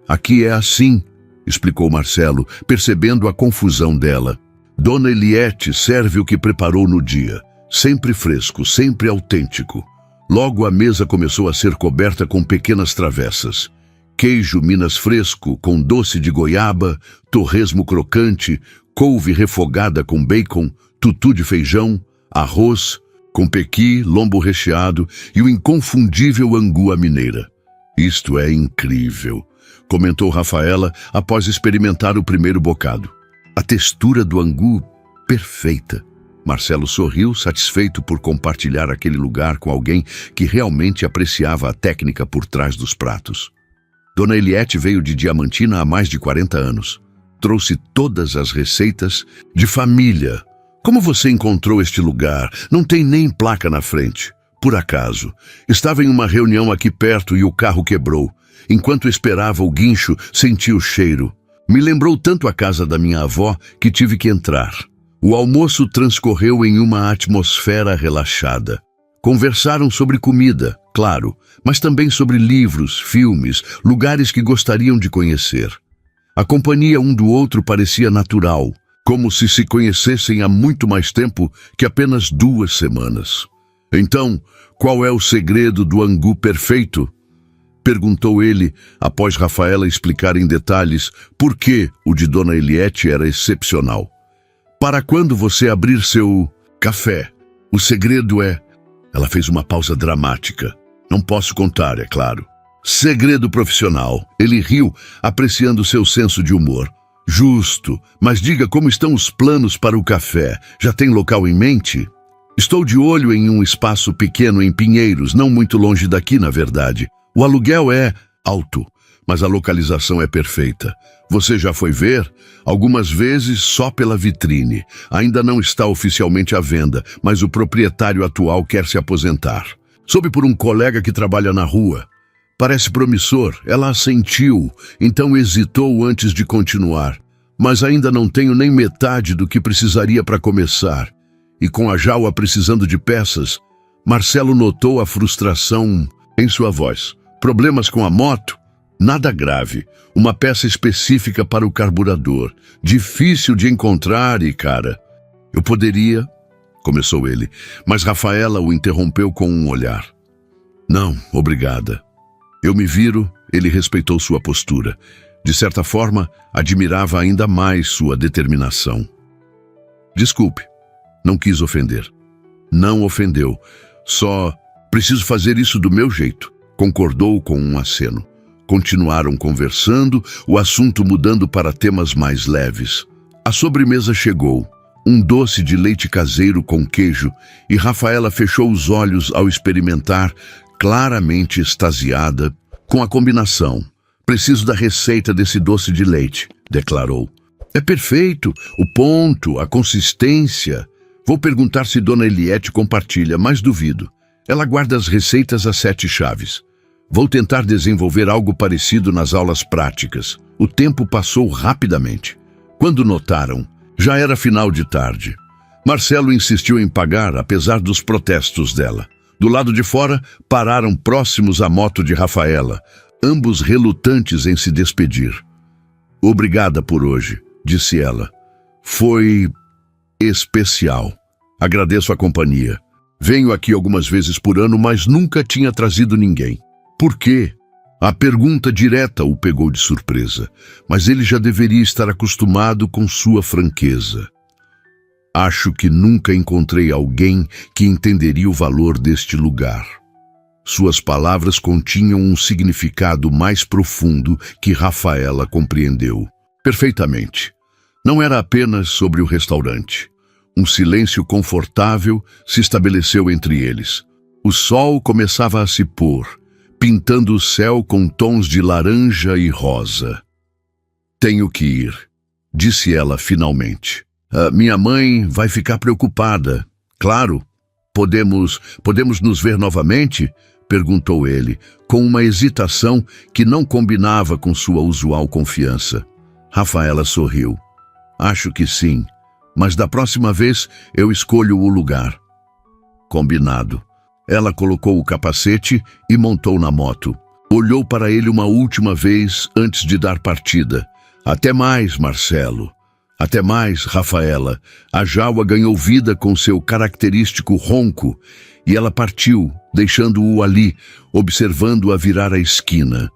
"Aqui é assim", explicou Marcelo, percebendo a confusão dela. "Dona Eliette serve o que preparou no dia. Sempre fresco, sempre autêntico." Logo a mesa começou a ser coberta com pequenas travessas. Queijo Minas fresco com doce de goiaba, torresmo crocante, couve refogada com bacon, tutu de feijão, arroz, com pequi, lombo recheado e o inconfundível angu à mineira. "Isto é incrível", comentou Rafaela após experimentar o primeiro bocado. "A textura do angu, perfeita." Marcelo sorriu, satisfeito por compartilhar aquele lugar com alguém que realmente apreciava a técnica por trás dos pratos. Dona Eliette veio de Diamantina há mais de 40 anos. Trouxe todas as receitas de família. "Como você encontrou este lugar? Não tem nem placa na frente." "Por acaso. Estava em uma reunião aqui perto e o carro quebrou. Enquanto esperava o guincho, senti o cheiro. Me lembrou tanto a casa da minha avó que tive que entrar." O almoço transcorreu em uma atmosfera relaxada. Conversaram sobre comida, claro, mas também sobre livros, filmes, lugares que gostariam de conhecer. A companhia um do outro parecia natural, como se conhecessem há muito mais tempo que apenas 2 semanas. "Então, qual é o segredo do angu perfeito?" perguntou ele, após Rafaela explicar em detalhes por que o de Dona Eliette era excepcional. "Para quando você abrir seu café, o segredo é..." Ela fez uma pausa dramática. "Não posso contar, é claro." "Segredo profissional." Ele riu, apreciando seu senso de humor. "Justo, mas diga como estão os planos para o café. Já tem local em mente?" "Estou de olho em um espaço pequeno em Pinheiros, não muito longe daqui, na verdade. O aluguel é alto, mas a localização é perfeita. Você já foi ver? Algumas vezes só pela vitrine. Ainda não está oficialmente à venda, mas o proprietário atual quer se aposentar. Soube por um colega que trabalha na rua. Parece promissor." Ela assentiu, então hesitou antes de continuar. "Mas ainda não tenho nem metade do que precisaria para começar. E com a Jawa precisando de peças." Marcelo notou a frustração em sua voz. "Problemas com a moto?" "Nada grave. Uma peça específica para o carburador. Difícil de encontrar e cara." "Eu poderia..." começou ele, mas Rafaela o interrompeu com um olhar. "Não, obrigada." "Eu me viro." Ele respeitou sua postura. De certa forma, admirava ainda mais sua determinação. "Desculpe, não quis ofender." "Não ofendeu. Só preciso fazer isso do meu jeito." Concordou com um aceno. Continuaram conversando, o assunto mudando para temas mais leves. A sobremesa chegou. um doce de leite caseiro com queijo, e Rafaela fechou os olhos ao experimentar, claramente extasiada, com a combinação. Preciso da receita desse doce de leite, declarou. É perfeito, o ponto, a consistência. Vou perguntar se Dona Eliette compartilha, mas duvido. Ela guarda as receitas a 7 chaves. Vou tentar desenvolver algo parecido nas aulas práticas. O tempo passou rapidamente. Quando notaram, já era final de tarde. Marcelo insistiu em pagar, apesar dos protestos dela. Do lado de fora, pararam próximos à moto de Rafaela, ambos relutantes em se despedir. Obrigada por hoje, disse ela. Foi especial. Agradeço a companhia. Venho aqui algumas vezes por ano, mas nunca tinha trazido ninguém. Por quê? A pergunta direta o pegou de surpresa, mas ele já deveria estar acostumado com sua franqueza. Acho que nunca encontrei alguém que entenderia o valor deste lugar. Suas palavras continham um significado mais profundo que Rafaela compreendeu perfeitamente. Não era apenas sobre o restaurante. Um silêncio confortável se estabeleceu entre eles. O sol começava a se pôr, pintando o céu com tons de laranja e rosa. Tenho que ir, disse ela finalmente. Minha mãe vai ficar preocupada. Claro. Podemos nos ver novamente? Perguntou ele, com uma hesitação que não combinava com sua usual confiança. Rafaela sorriu. Acho que sim, mas da próxima vez eu escolho o lugar. Combinado. Ela colocou o capacete e montou na moto. Olhou para ele uma última vez antes de dar partida. Até mais, Marcelo. Até mais, Rafaela. A Jaua ganhou vida com seu característico ronco e ela partiu, deixando-o ali, observando-a virar a esquina.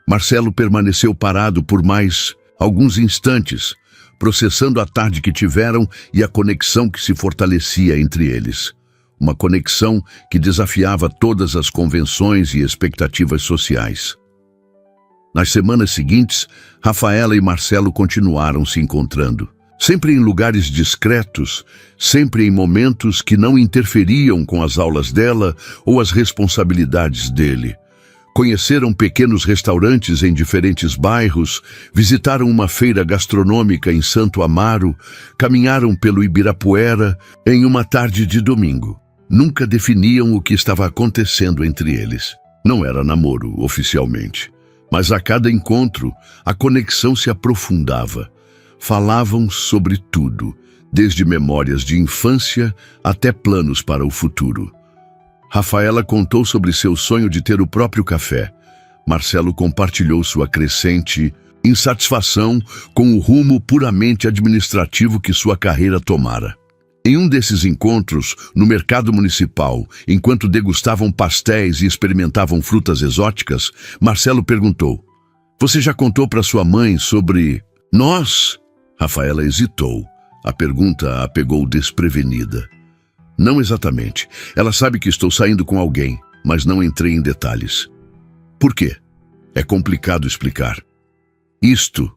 Marcelo permaneceu parado por mais alguns instantes, processando a tarde que tiveram e a conexão que se fortalecia entre eles. Uma conexão que desafiava todas as convenções e expectativas sociais. Nas semanas seguintes, Rafaela e Marcelo continuaram se encontrando. Sempre em lugares discretos, sempre em momentos que não interferiam com as aulas dela ou as responsabilidades dele. Conheceram pequenos restaurantes em diferentes bairros, visitaram uma feira gastronômica em Santo Amaro, caminharam pelo Ibirapuera em uma tarde de domingo. Nunca definiam o que estava acontecendo entre eles. Não era namoro, oficialmente. Mas a cada encontro, a conexão se aprofundava. Falavam sobre tudo, desde memórias de infância até planos para o futuro. Rafaela contou sobre seu sonho de ter o próprio café. Marcelo compartilhou sua crescente insatisfação com o rumo puramente administrativo que sua carreira tomara. Em um desses encontros, no mercado municipal, enquanto degustavam pastéis e experimentavam frutas exóticas, Marcelo perguntou: "Você já contou para sua mãe sobre nós?" Rafaela hesitou. A pergunta a pegou desprevenida. Não exatamente. Ela sabe que estou saindo com alguém, mas não entrei em detalhes. Por quê? É complicado explicar. Isto,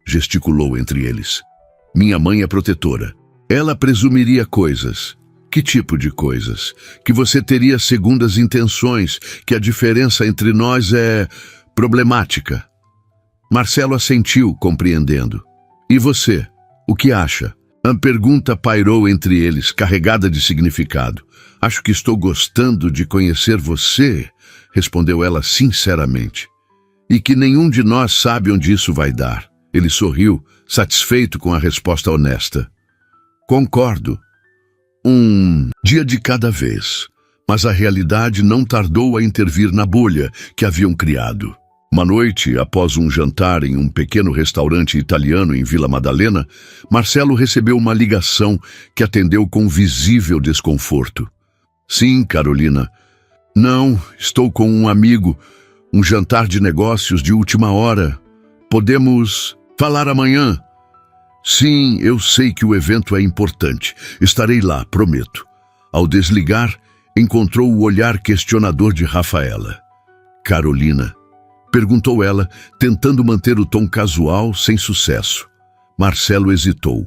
gesticulou entre eles. Minha mãe é protetora. Ela presumiria coisas. Que tipo de coisas? Que você teria segundas intenções, que a diferença entre nós é problemática. Marcelo assentiu, compreendendo. E você? O que acha? A pergunta pairou entre eles, carregada de significado. Acho que estou gostando de conhecer você, respondeu ela sinceramente. E que nenhum de nós sabe onde isso vai dar. Ele sorriu, satisfeito com a resposta honesta. Concordo. Um dia de cada vez. Mas a realidade não tardou a intervir na bolha que haviam criado. Uma noite, após um jantar em um pequeno restaurante italiano em Vila Madalena, Marcelo recebeu uma ligação que atendeu com visível desconforto. Sim, Carolina. Não, estou com um amigo. Um jantar de negócios de última hora. Podemos falar amanhã? Sim, eu sei que o evento é importante. Estarei lá, prometo. Ao desligar, encontrou o olhar questionador de Rafaela. Carolina? Perguntou ela, tentando manter o tom casual, sem sucesso. Marcelo hesitou.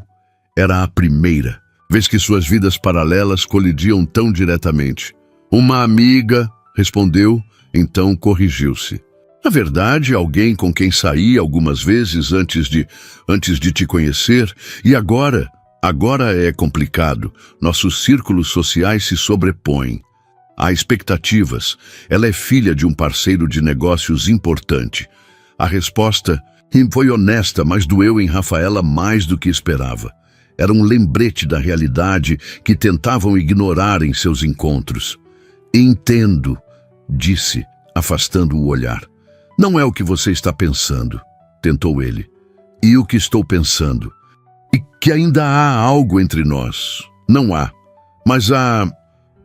Era a primeira. vez que suas vidas paralelas colidiam tão diretamente. Uma amiga, respondeu, então corrigiu-se. Na verdade, alguém com quem saí algumas vezes antes de te conhecer, e agora é complicado. Nossos círculos sociais se sobrepõem. Há expectativas. Ela é filha de um parceiro de negócios importante. A resposta foi honesta, mas doeu em Rafaela mais do que esperava. Era um lembrete da realidade que tentavam ignorar em seus encontros. Entendo, disse, afastando o olhar. Não é o que você está pensando, tentou ele. E o que estou pensando? E que ainda há algo entre nós. Não há, mas há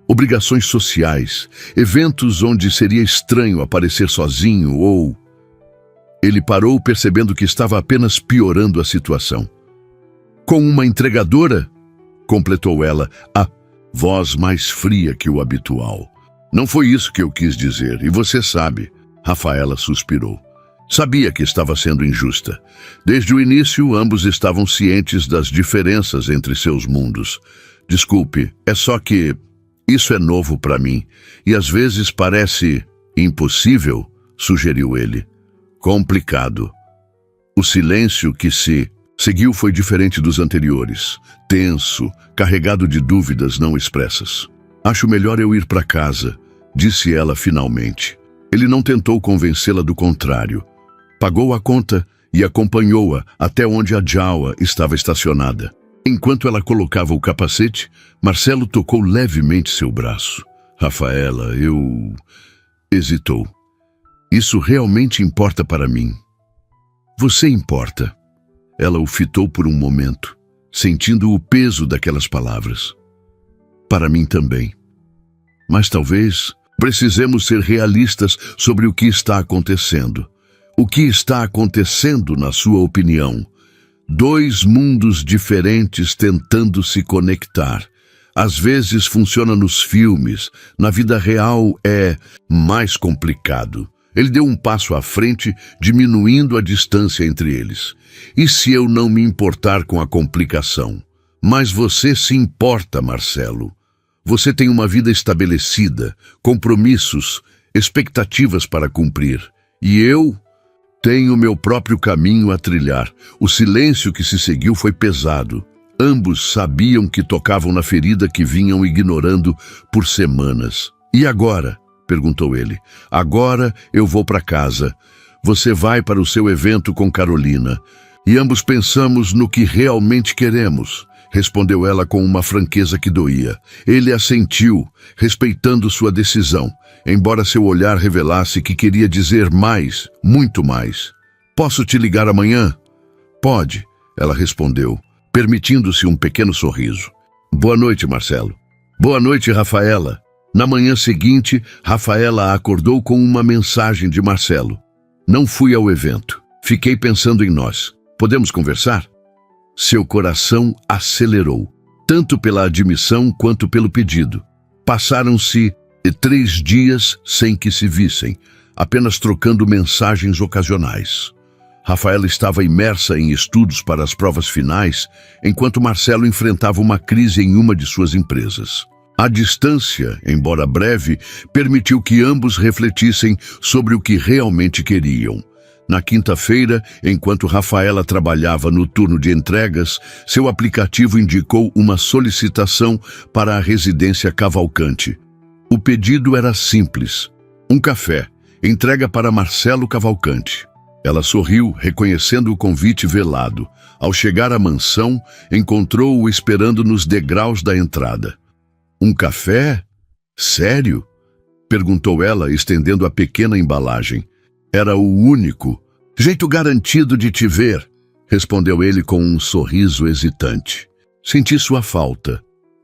obrigações sociais, eventos onde seria estranho aparecer sozinho ou... Ele parou percebendo que estava apenas piorando a situação. Com uma entregadora? Completou ela, a voz mais fria que o habitual. Não foi isso que eu quis dizer, e você sabe. Rafaela suspirou. Sabia que estava sendo injusta. Desde o início, ambos estavam cientes das diferenças entre seus mundos. Desculpe, é só que isso é novo para mim, e às vezes parece impossível, sugeriu ele. Complicado. O silêncio que se seguiu foi diferente dos anteriores, tenso, carregado de dúvidas não expressas. Acho melhor eu ir para casa, disse ela finalmente. Ele não tentou convencê-la do contrário. Pagou a conta e acompanhou-a até onde a Jawa estava estacionada. Enquanto ela colocava o capacete, Marcelo tocou levemente seu braço. Rafaela, hesitou. Isso realmente importa para mim. Você importa. Ela o fitou por um momento, sentindo o peso daquelas palavras. Para mim também. Mas talvez precisemos ser realistas sobre o que está acontecendo. O que está acontecendo, na sua opinião? Dois mundos diferentes tentando se conectar. Às vezes funciona nos filmes, na vida real é mais complicado. Ele deu um passo à frente, diminuindo a distância entre eles. E se eu não me importar com a complicação? Mas você se importa, Marcelo. Você tem uma vida estabelecida, compromissos, expectativas para cumprir. E eu tenho meu próprio caminho a trilhar. O silêncio que se seguiu foi pesado. Ambos sabiam que tocavam na ferida que vinham ignorando por semanas. E agora? Perguntou ele. Agora eu vou para casa. Você vai para o seu evento com Carolina. E ambos pensamos no que realmente queremos. Respondeu ela com uma franqueza que doía. Ele assentiu, respeitando sua decisão, embora seu olhar revelasse que queria dizer mais, muito mais. Posso te ligar amanhã? Pode, ela respondeu, permitindo-se um pequeno sorriso. Boa noite, Marcelo. Boa noite, Rafaela. Na manhã seguinte, Rafaela acordou com uma mensagem de Marcelo. Não fui ao evento. Fiquei pensando em nós. Podemos conversar? Seu coração acelerou, tanto pela admissão quanto pelo pedido. Passaram-se 3 dias sem que se vissem, apenas trocando mensagens ocasionais. Rafaela estava imersa em estudos para as provas finais, enquanto Marcelo enfrentava uma crise em uma de suas empresas. A distância, embora breve, permitiu que ambos refletissem sobre o que realmente queriam. Na quinta-feira, enquanto Rafaela trabalhava no turno de entregas, seu aplicativo indicou uma solicitação para a residência Cavalcante. O pedido era simples: um café, entrega para Marcelo Cavalcante. Ela sorriu, reconhecendo o convite velado. Ao chegar à mansão, encontrou-o esperando nos degraus da entrada. Um café? Sério? Perguntou ela, estendendo a pequena embalagem. Era o único. Jeito garantido de te ver, respondeu ele com um sorriso hesitante. Senti sua falta.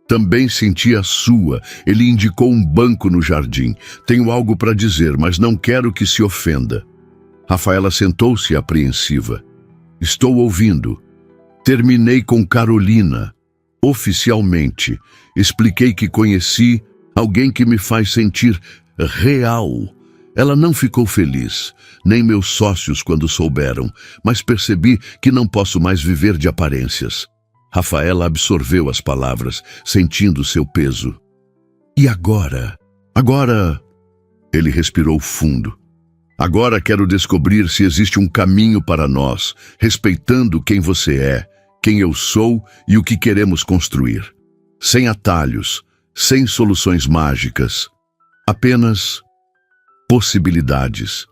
Também senti a sua. Ele indicou um banco no jardim. Tenho algo para dizer, mas não quero que se ofenda. Rafaela sentou-se apreensiva. Estou ouvindo. Terminei com Carolina. Oficialmente. Expliquei que conheci alguém que me faz sentir real. Ela não ficou feliz, nem meus sócios quando souberam, mas percebi que não posso mais viver de aparências. Rafaela absorveu as palavras, sentindo seu peso. E agora? Agora... Ele respirou fundo. Agora quero descobrir se existe um caminho para nós, respeitando quem você é, quem eu sou e o que queremos construir. Sem atalhos, sem soluções mágicas. Apenas possibilidades.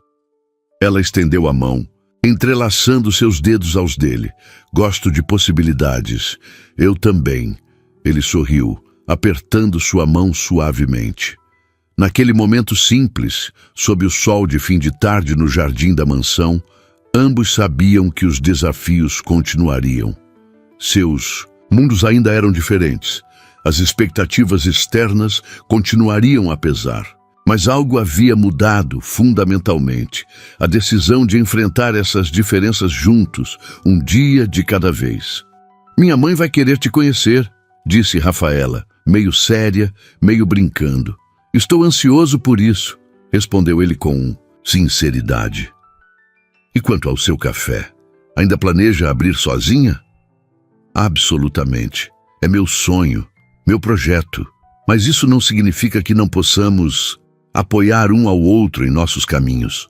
Ela estendeu a mão, entrelaçando seus dedos aos dele. Gosto de possibilidades. Eu também. Ele sorriu, apertando sua mão suavemente. Naquele momento simples, sob o sol de fim de tarde no jardim da mansão, ambos sabiam que os desafios continuariam. Seus mundos ainda eram diferentes. As expectativas externas continuariam a pesar. Mas algo havia mudado fundamentalmente. A decisão de enfrentar essas diferenças juntos, um dia de cada vez. Minha mãe vai querer te conhecer, disse Rafaela, meio séria, meio brincando. Estou ansioso por isso, respondeu ele com sinceridade. E quanto ao seu café? Ainda planeja abrir sozinha? Absolutamente. É meu sonho, meu projeto. Mas isso não significa que não possamos apoiar um ao outro em nossos caminhos.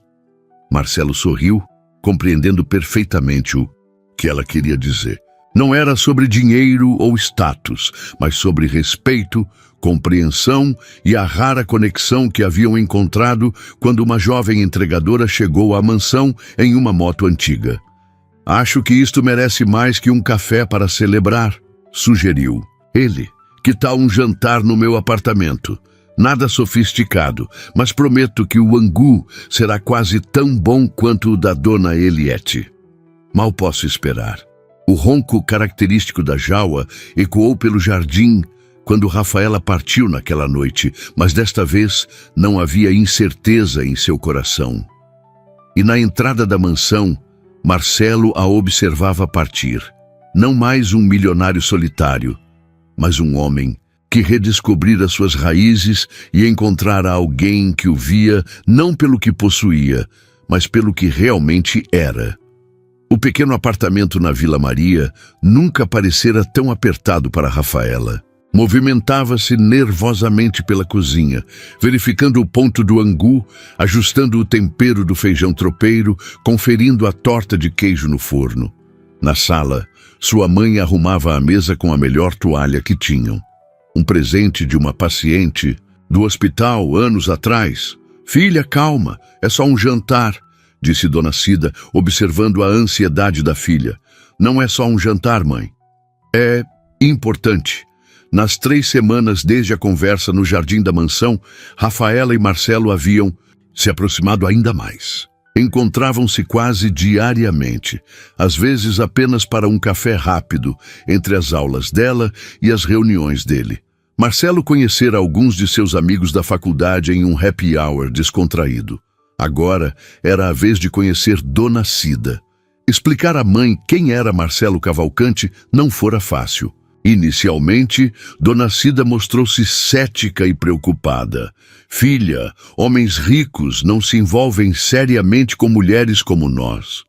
Marcelo sorriu, compreendendo perfeitamente o que ela queria dizer. Não era sobre dinheiro ou status, mas sobre respeito, compreensão e a rara conexão que haviam encontrado quando uma jovem entregadora chegou à mansão em uma moto antiga. Acho que isto merece mais que um café para celebrar, sugeriu ele. Que tal um jantar no meu apartamento? Nada sofisticado, mas prometo que o angu será quase tão bom quanto o da dona Eliette. Mal posso esperar. O ronco característico da jaua ecoou pelo jardim quando Rafaela partiu naquela noite, mas desta vez não havia incerteza em seu coração. E na entrada da mansão, Marcelo a observava partir. Não mais um milionário solitário, mas um homem que redescobrira suas raízes e encontrara alguém que o via não pelo que possuía, mas pelo que realmente era. O pequeno apartamento na Vila Maria nunca parecera tão apertado para Rafaela. Movimentava-se nervosamente pela cozinha, verificando o ponto do angu, ajustando o tempero do feijão tropeiro, conferindo a torta de queijo no forno. Na sala, sua mãe arrumava a mesa com a melhor toalha que tinham. Um presente de uma paciente do hospital anos atrás. Filha, calma, é só um jantar, disse Dona Cida, observando a ansiedade da filha. Não é só um jantar, mãe. É importante. Nas 3 semanas desde a conversa no jardim da mansão, Rafaela e Marcelo haviam se aproximado ainda mais. Encontravam-se quase diariamente, às vezes apenas para um café rápido, entre as aulas dela e as reuniões dele. Marcelo conhecera alguns de seus amigos da faculdade em um happy hour descontraído. Agora era a vez de conhecer Dona Cida. Explicar à mãe quem era Marcelo Cavalcante não fora fácil. Inicialmente, Dona Cida mostrou-se cética e preocupada. Filha, homens ricos não se envolvem seriamente com mulheres como nós.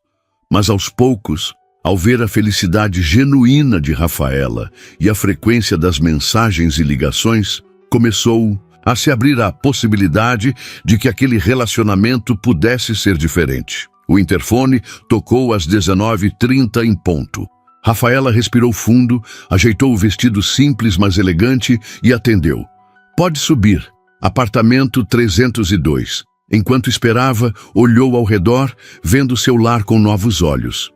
Mas aos poucos, ao ver a felicidade genuína de Rafaela e a frequência das mensagens e ligações, começou a se abrir a possibilidade de que aquele relacionamento pudesse ser diferente. O interfone tocou às 19h30 em ponto. Rafaela respirou fundo, ajeitou o vestido simples mas elegante e atendeu. Pode subir. Apartamento 302. Enquanto esperava, olhou ao redor, vendo seu lar com novos olhos.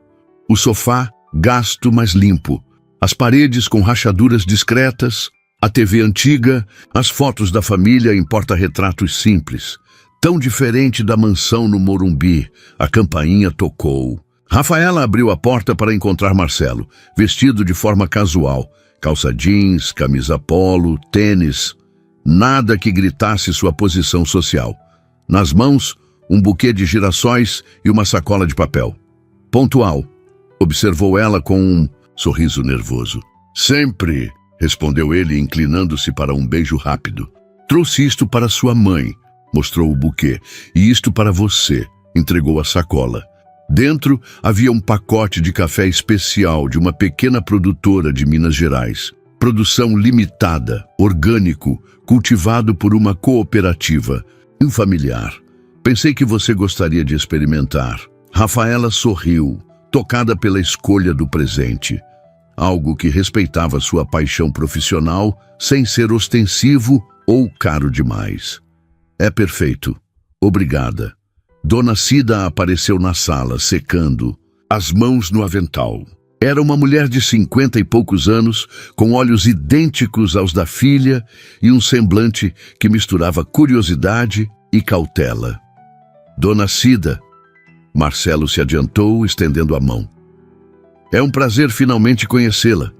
O sofá, gasto mas limpo. As paredes com rachaduras discretas, a TV antiga, as fotos da família em porta-retratos simples. Tão diferente da mansão no Morumbi. A campainha tocou. Rafaela abriu a porta para encontrar Marcelo, vestido de forma casual. Calça jeans, camisa polo, tênis. Nada que gritasse sua posição social. Nas mãos, um buquê de girassóis e uma sacola de papel. Pontual, observou ela com um sorriso nervoso. Sempre, respondeu ele, inclinando-se para um beijo rápido. Trouxe isto para sua mãe, mostrou o buquê, e isto para você, entregou a sacola. Dentro havia um pacote de café especial de uma pequena produtora de Minas Gerais. Produção limitada, orgânico, cultivado por uma cooperativa, um familiar. Pensei que você gostaria de experimentar. Rafaela sorriu, tocada pela escolha do presente. Algo que respeitava sua paixão profissional, sem ser ostensivo ou caro demais. É perfeito. Obrigada. Dona Cida apareceu na sala, secando, as mãos no avental. Era uma mulher de 50 e poucos anos, com olhos idênticos aos da filha e um semblante que misturava curiosidade e cautela. Dona Cida, Marcelo se adiantou, estendendo a mão. É um prazer finalmente conhecê-la.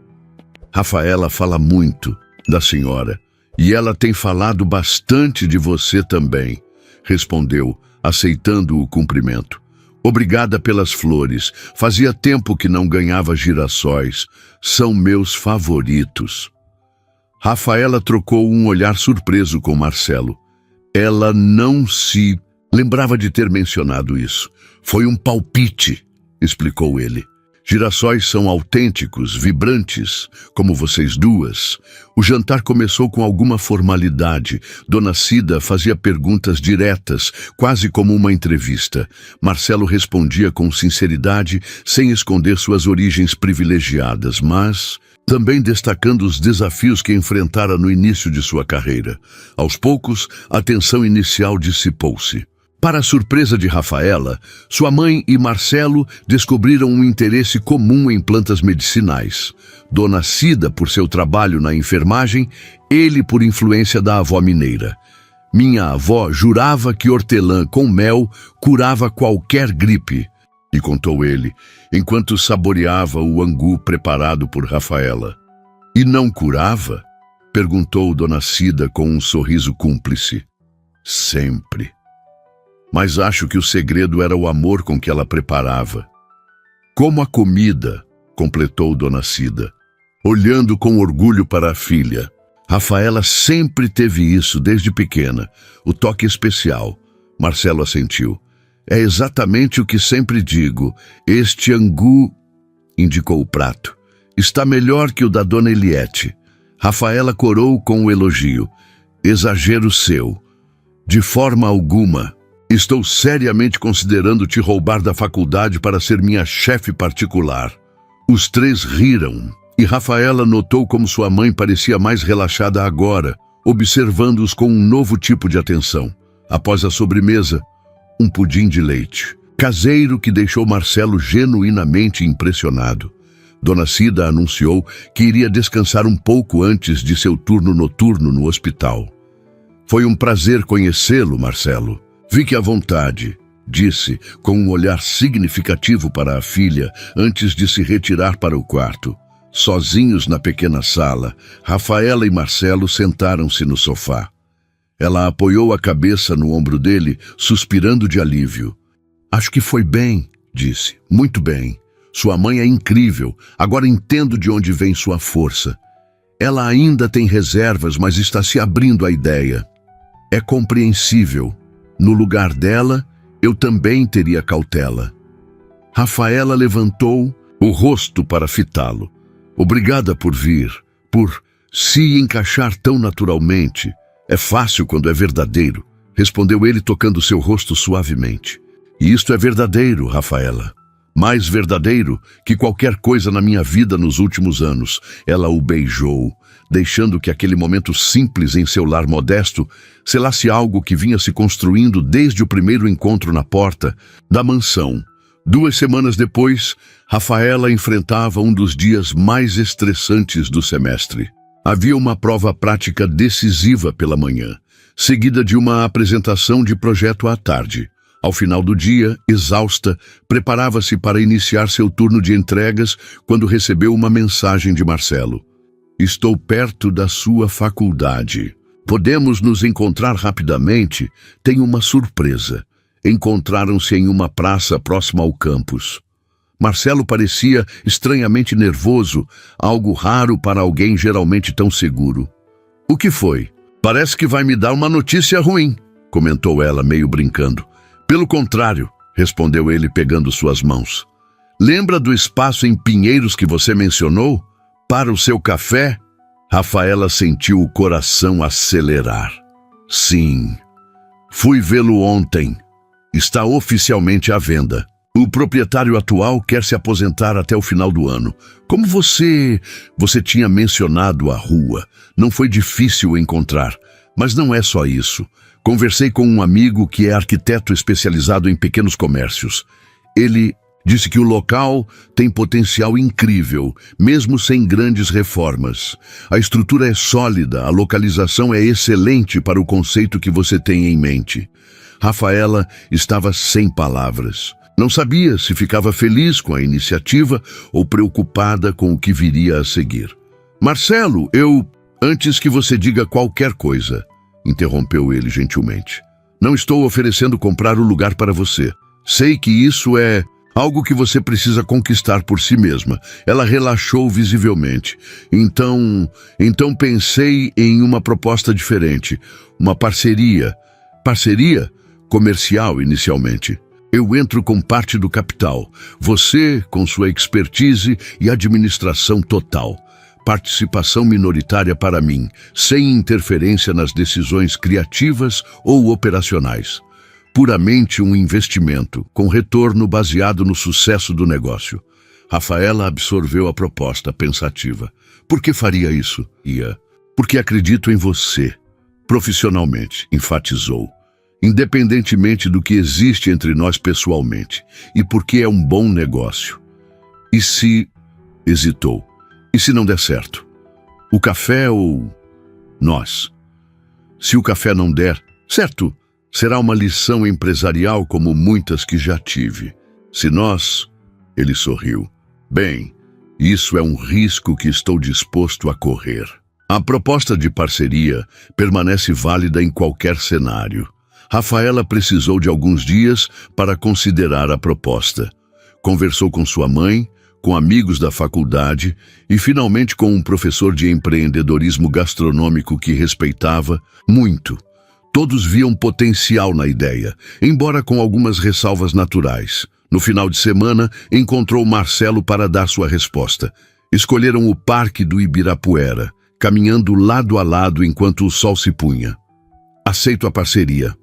Rafaela fala muito da senhora, e ela tem falado bastante de você também, respondeu, aceitando o cumprimento. Obrigada pelas flores. Fazia tempo que não ganhava girassóis. São meus favoritos. Rafaela trocou um olhar surpreso com Marcelo. Ela não se lembrava de ter mencionado isso. Foi um palpite, explicou ele. Girassóis são autênticos, vibrantes, como vocês duas. O jantar começou com alguma formalidade. Dona Cida fazia perguntas diretas, quase como uma entrevista. Marcelo respondia com sinceridade, sem esconder suas origens privilegiadas, mas também destacando os desafios que enfrentara no início de sua carreira. Aos poucos, a tensão inicial dissipou-se. Para a surpresa de Rafaela, sua mãe e Marcelo descobriram um interesse comum em plantas medicinais. Dona Cida, por seu trabalho na enfermagem, ele por influência da avó mineira. Minha avó jurava que hortelã com mel curava qualquer gripe, e contou ele, enquanto saboreava o angu preparado por Rafaela. E não curava? Perguntou Dona Cida com um sorriso cúmplice. Sempre. Mas acho que o segredo era o amor com que ela preparava. Como a comida, completou Dona Cida, olhando com orgulho para a filha. Rafaela sempre teve isso desde pequena, o toque especial. Marcelo assentiu. É exatamente o que sempre digo. Este angu, indicou o prato, está melhor que o da Dona Eliette. Rafaela corou com o elogio. Exagero seu. De forma alguma. Estou seriamente considerando te roubar da faculdade para ser minha chefe particular. Os três riram, e Rafaela notou como sua mãe parecia mais relaxada agora, observando-os com um novo tipo de atenção. Após a sobremesa, um pudim de leite, caseiro que deixou Marcelo genuinamente impressionado. Dona Cida anunciou que iria descansar um pouco antes de seu turno noturno no hospital. Foi um prazer conhecê-lo, Marcelo. Fique à vontade, disse, com um olhar significativo para a filha, antes de se retirar para o quarto. Sozinhos na pequena sala, Rafaela e Marcelo sentaram-se no sofá. Ela apoiou a cabeça no ombro dele, suspirando de alívio. Acho que foi bem, disse. Muito bem. Sua mãe é incrível. Agora entendo de onde vem sua força. Ela ainda tem reservas, mas está se abrindo à ideia. É compreensível. No lugar dela, eu também teria cautela. Rafaela levantou o rosto para fitá-lo. Obrigada por vir, por se encaixar tão naturalmente. É fácil quando é verdadeiro, respondeu ele tocando seu rosto suavemente. E isto é verdadeiro, Rafaela. Mais verdadeiro que qualquer coisa na minha vida nos últimos anos. Ela o beijou, deixando que aquele momento simples em seu lar modesto selasse algo que vinha se construindo desde o primeiro encontro na porta da mansão. 2 semanas depois, Rafaela enfrentava um dos dias mais estressantes do semestre. Havia uma prova prática decisiva pela manhã, seguida de uma apresentação de projeto à tarde. Ao final do dia, exausta, preparava-se para iniciar seu turno de entregas quando recebeu uma mensagem de Marcelo. Estou perto da sua faculdade. Podemos nos encontrar rapidamente? Tenho uma surpresa. Encontraram-se em uma praça próxima ao campus. Marcelo parecia estranhamente nervoso, algo raro para alguém geralmente tão seguro. O que foi? Parece que vai me dar uma notícia ruim, comentou ela, meio brincando. Pelo contrário, respondeu ele pegando suas mãos. Lembra do espaço em Pinheiros que você mencionou? Para o seu café? Rafaela sentiu o coração acelerar. Sim. Fui vê-lo ontem. Está oficialmente à venda. O proprietário atual quer se aposentar até o final do ano. Como você tinha mencionado a rua, não foi difícil encontrar. Mas não é só isso. Conversei com um amigo que é arquiteto especializado em pequenos comércios. Ele disse que o local tem potencial incrível, mesmo sem grandes reformas. A estrutura é sólida, a localização é excelente para o conceito que você tem em mente. Rafaela estava sem palavras. Não sabia se ficava feliz com a iniciativa ou preocupada com o que viria a seguir. Marcelo, antes que você diga qualquer coisa, interrompeu ele gentilmente. Não estou oferecendo comprar o lugar para você. Sei que isso é algo que você precisa conquistar por si mesma. Ela relaxou visivelmente. Então pensei em uma proposta diferente. Uma parceria. Parceria comercial inicialmente. Eu entro com parte do capital. Você com sua expertise e administração total. Participação minoritária para mim, sem interferência nas decisões criativas ou operacionais. Puramente um investimento, com retorno baseado no sucesso do negócio. Rafaela absorveu a proposta, pensativa. Por que faria isso? Porque acredito em você, profissionalmente, enfatizou. Independentemente do que existe entre nós pessoalmente, e porque é um bom negócio. E se... Hesitou. E se não der certo? O café ou nós? Se o café não der, certo, será uma lição empresarial como muitas que já tive. Se nós... Ele sorriu. Bem, isso é um risco que estou disposto a correr. A proposta de parceria permanece válida em qualquer cenário. Rafaela precisou de alguns dias para considerar a proposta. Conversou com sua mãe, com amigos da faculdade e finalmente com um professor de empreendedorismo gastronômico que respeitava muito. Todos viam potencial na ideia, embora com algumas ressalvas naturais. No final de semana, encontrou Marcelo para dar sua resposta. Escolheram o Parque do Ibirapuera, caminhando lado a lado enquanto o sol se punha. Aceito a parceria,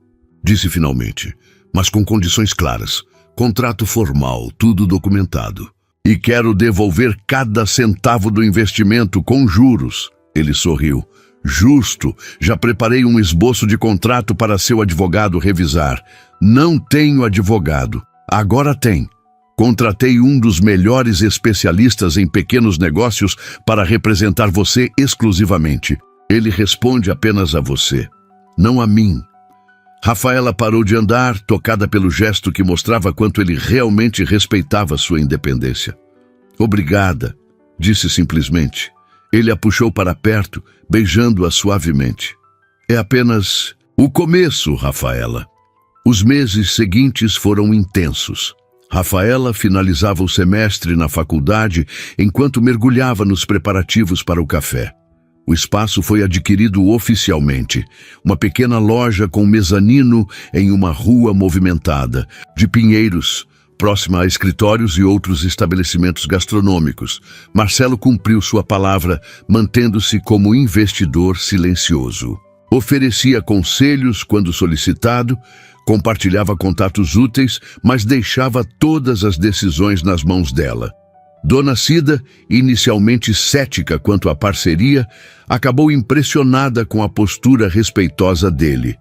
disse finalmente, mas com condições claras. Contrato formal, tudo documentado. E quero devolver cada centavo do investimento com juros. Ele sorriu. Justo, já preparei um esboço de contrato para seu advogado revisar. Não tenho advogado. Agora tem. Contratei um dos melhores especialistas em pequenos negócios para representar você exclusivamente. Ele responde apenas a você, não a mim. Rafaela parou de andar, tocada pelo gesto que mostrava quanto ele realmente respeitava sua independência. Obrigada, disse simplesmente. Ele a puxou para perto, beijando-a suavemente. É apenas o começo, Rafaela. Os meses seguintes foram intensos. Rafaela finalizava o semestre na faculdade enquanto mergulhava nos preparativos para o café. O espaço foi adquirido oficialmente, uma pequena loja com mezanino em uma rua movimentada, de Pinheiros, próxima a escritórios e outros estabelecimentos gastronômicos. Marcelo cumpriu sua palavra, mantendo-se como investidor silencioso. Oferecia conselhos quando solicitado, compartilhava contatos úteis, mas deixava todas as decisões nas mãos dela. Dona Cida, inicialmente cética quanto à parceria, acabou impressionada com a postura respeitosa dele.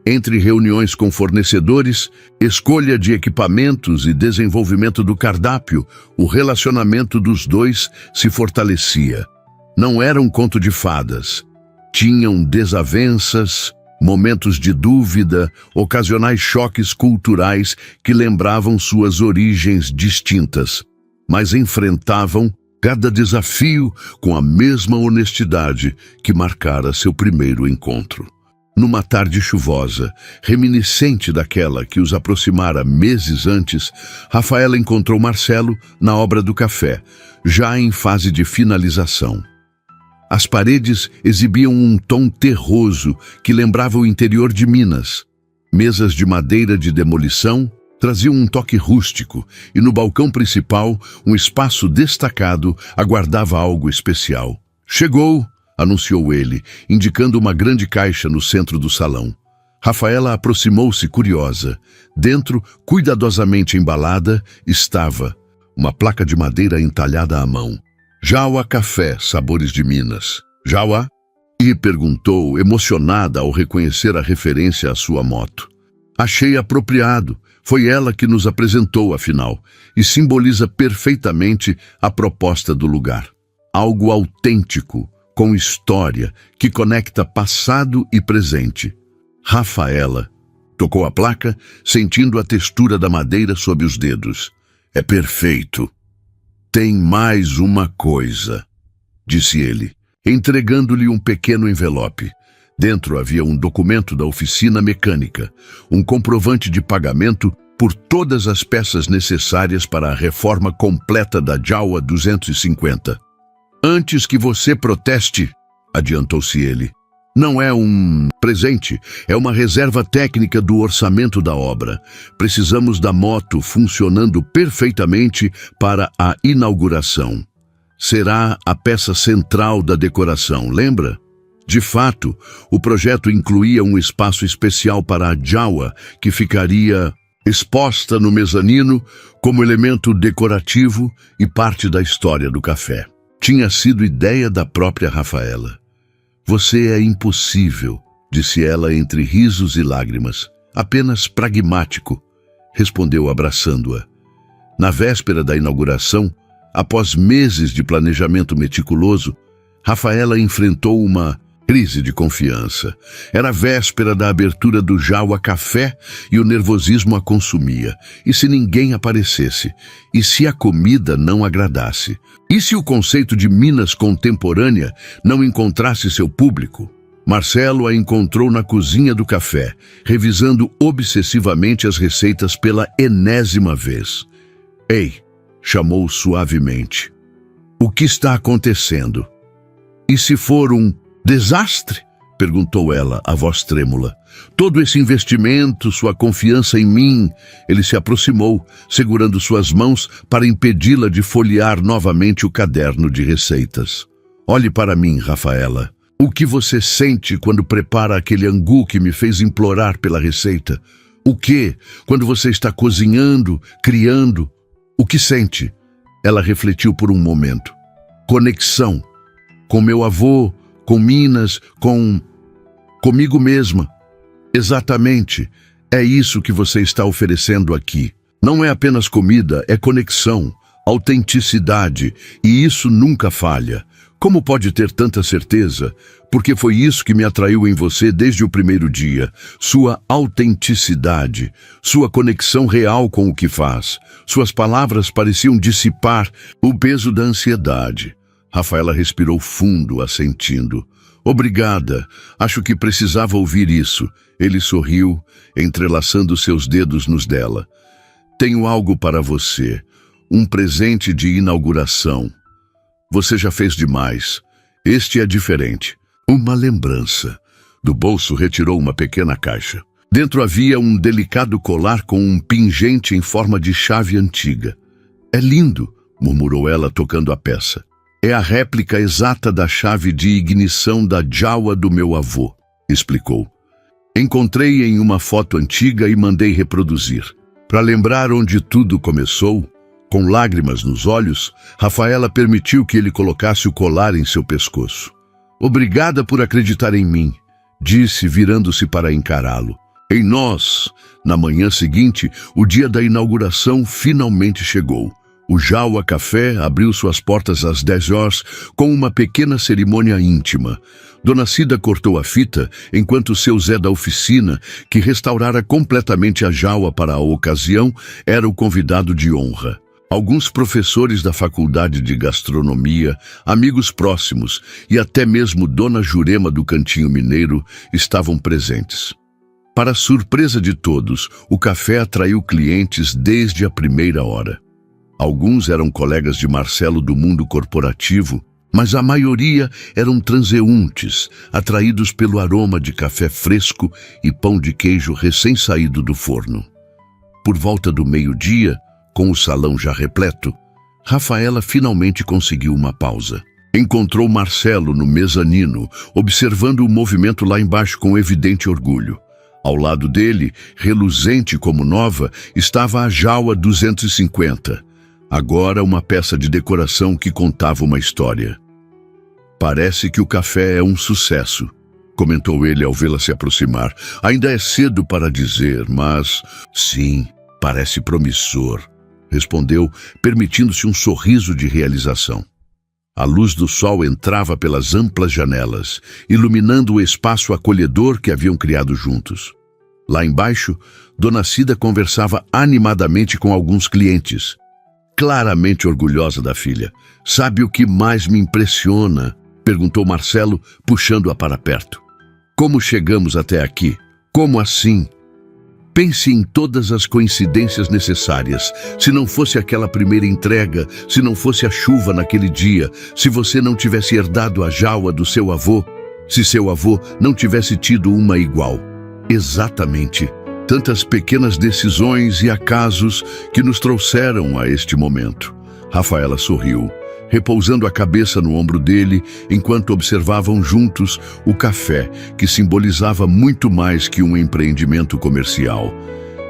Entre reuniões com fornecedores, escolha de equipamentos e desenvolvimento do cardápio, o relacionamento dos dois se fortalecia. Não era um conto de fadas. Tinham desavenças, momentos de dúvida, ocasionais choques culturais que lembravam suas origens distintas, mas enfrentavam cada desafio com a mesma honestidade que marcara seu primeiro encontro. Numa tarde chuvosa, reminiscente daquela que os aproximara meses antes, Rafaela encontrou Marcelo na obra do café, já em fase de finalização. As paredes exibiam um tom terroso que lembrava o interior de Minas. Mesas de madeira de demolição, traziam um toque rústico e no balcão principal, um espaço destacado aguardava algo especial. "Chegou", anunciou ele, indicando uma grande caixa no centro do salão. Rafaela aproximou-se curiosa. Dentro, cuidadosamente embalada, estava uma placa de madeira entalhada à mão. "Jawa Café, sabores de Minas." "Jawa?" E perguntou, emocionada ao reconhecer a referência à sua moto. "Achei apropriado. Foi ela que nos apresentou, afinal, e simboliza perfeitamente a proposta do lugar. Algo autêntico, com história, que conecta passado e presente." Rafaela tocou a placa, sentindo a textura da madeira sob os dedos. "É perfeito." "Tem mais uma coisa", disse ele, entregando-lhe um pequeno envelope. Dentro havia um documento da oficina mecânica, um comprovante de pagamento por todas as peças necessárias para a reforma completa da Jawa 250. "Antes que você proteste", adiantou-se ele, "não é um presente, é uma reserva técnica do orçamento da obra. Precisamos da moto funcionando perfeitamente para a inauguração. Será a peça central da decoração, lembra?" De fato, o projeto incluía um espaço especial para a Jawa, que ficaria exposta no mezanino como elemento decorativo e parte da história do café. Tinha sido ideia da própria Rafaela. "Você é impossível", disse ela entre risos e lágrimas. "Apenas pragmático", respondeu abraçando-a. Na véspera da inauguração, após meses de planejamento meticuloso, Rafaela enfrentou uma crise de confiança. Era a véspera da abertura do Jawa Café e o nervosismo a consumia. E se ninguém aparecesse? E se a comida não agradasse? E se o conceito de Minas contemporânea não encontrasse seu público? Marcelo a encontrou na cozinha do café, revisando obsessivamente as receitas pela enésima vez. "Ei", chamou suavemente. "O que está acontecendo?" "E se for um desastre?", perguntou ela, a voz trêmula. "Todo esse investimento, sua confiança em mim." Ele se aproximou, segurando suas mãos para impedi-la de folhear novamente o caderno de receitas. "Olhe para mim, Rafaela. O que você sente quando prepara aquele angu que me fez implorar pela receita? O que, quando você está cozinhando, criando? O que sente?" Ela refletiu por um momento. "Conexão. Com meu avô, com Minas, comigo mesma." "Exatamente. É isso que você está oferecendo aqui. Não é apenas comida, é conexão, autenticidade, e isso nunca falha. Como pode ter tanta certeza? Porque foi isso que me atraiu em você desde o primeiro dia. Sua autenticidade, sua conexão real com o que faz. Suas palavras pareciam dissipar o peso da ansiedade." Rafaela respirou fundo, assentindo. "Obrigada. Acho que precisava ouvir isso." Ele sorriu, entrelaçando seus dedos nos dela. "Tenho algo para você. Um presente de inauguração. Você já fez demais. Este é diferente. Uma lembrança." Do bolso retirou uma pequena caixa. Dentro havia um delicado colar com um pingente em forma de chave antiga. "É lindo", murmurou ela, tocando a peça. "É a réplica exata da chave de ignição da Jawa do meu avô", explicou. "Encontrei em uma foto antiga e mandei reproduzir. Para lembrar onde tudo começou." Com lágrimas nos olhos, Rafaela permitiu que ele colocasse o colar em seu pescoço. "Obrigada por acreditar em mim", disse, virando-se para encará-lo. Em nós, na manhã seguinte, o dia da inauguração finalmente chegou. O Jawa Café abriu suas portas às 10 horas com uma pequena cerimônia íntima. Dona Cida cortou a fita, enquanto seu Zé da oficina, que restaurara completamente a Jawa para a ocasião, era o convidado de honra. Alguns professores da faculdade de gastronomia, amigos próximos e até mesmo Dona Jurema do Cantinho Mineiro estavam presentes. Para surpresa de todos, o café atraiu clientes desde a primeira hora. Alguns eram colegas de Marcelo do mundo corporativo, mas a maioria eram transeuntes, atraídos pelo aroma de café fresco e pão de queijo recém-saído do forno. Por volta do meio-dia, com o salão já repleto, Rafaela finalmente conseguiu uma pausa. Encontrou Marcelo no mezanino, observando o movimento lá embaixo com evidente orgulho. Ao lado dele, reluzente como nova, estava a Jawa 250. Agora uma peça de decoração que contava uma história. "Parece que o café é um sucesso", comentou ele ao vê-la se aproximar. "Ainda é cedo para dizer, mas sim, parece promissor", respondeu, permitindo-se um sorriso de realização. A luz do sol entrava pelas amplas janelas, iluminando o espaço acolhedor que haviam criado juntos. Lá embaixo, Dona Cida conversava animadamente com alguns clientes. Claramente orgulhosa da filha. "Sabe o que mais me impressiona?", perguntou Marcelo, puxando-a para perto. "Como chegamos até aqui? Como assim? Pense em todas as coincidências necessárias. Se não fosse aquela primeira entrega, se não fosse a chuva naquele dia, se você não tivesse herdado a Jawa do seu avô, se seu avô não tivesse tido uma igual. Exatamente. Tantas pequenas decisões e acasos que nos trouxeram a este momento." Rafaela sorriu, repousando a cabeça no ombro dele, enquanto observavam juntos o café, que simbolizava muito mais que um empreendimento comercial.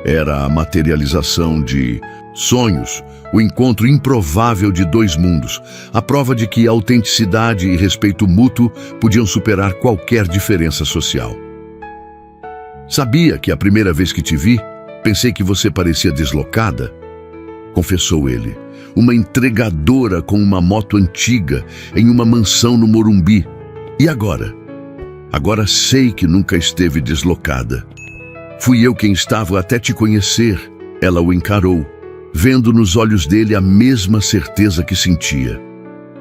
Era a materialização de sonhos, o encontro improvável de dois mundos, a prova de que autenticidade e respeito mútuo podiam superar qualquer diferença social. "Sabia que a primeira vez que te vi, pensei que você parecia deslocada?", confessou ele. "Uma entregadora com uma moto antiga em uma mansão no Morumbi. E agora? Agora sei que nunca esteve deslocada. Fui eu quem estava até te conhecer." Ela o encarou, vendo nos olhos dele a mesma certeza que sentia.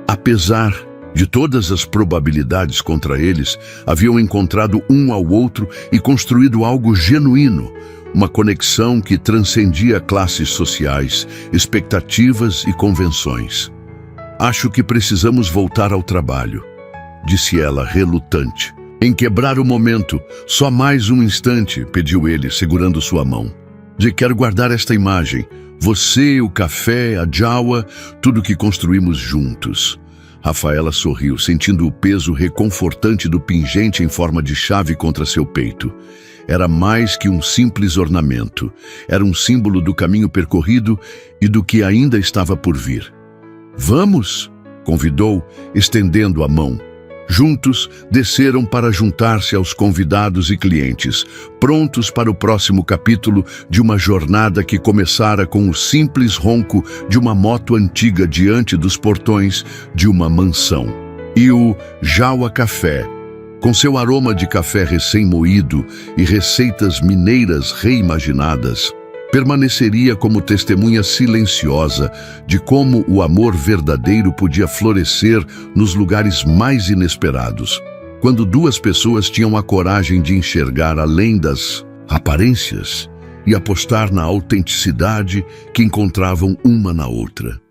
Apesar de todas as probabilidades contra eles, haviam encontrado um ao outro e construído algo genuíno, uma conexão que transcendia classes sociais, expectativas e convenções. "Acho que precisamos voltar ao trabalho", disse ela, relutante. "Em quebrar o momento, só mais um instante", pediu ele, segurando sua mão. "Quero guardar esta imagem, você, o café, a Jawa, tudo que construímos juntos." Rafaela sorriu, sentindo o peso reconfortante do pingente em forma de chave contra seu peito. Era mais que um simples ornamento. Era um símbolo do caminho percorrido e do que ainda estava por vir. "Vamos?", convidou, estendendo a mão. Juntos, desceram para juntar-se aos convidados e clientes, prontos para o próximo capítulo de uma jornada que começara com o simples ronco de uma moto antiga diante dos portões de uma mansão. E o Jawa Café, com seu aroma de café recém-moído e receitas mineiras reimaginadas, permaneceria como testemunha silenciosa de como o amor verdadeiro podia florescer nos lugares mais inesperados, quando duas pessoas tinham a coragem de enxergar além das aparências e apostar na autenticidade que encontravam uma na outra.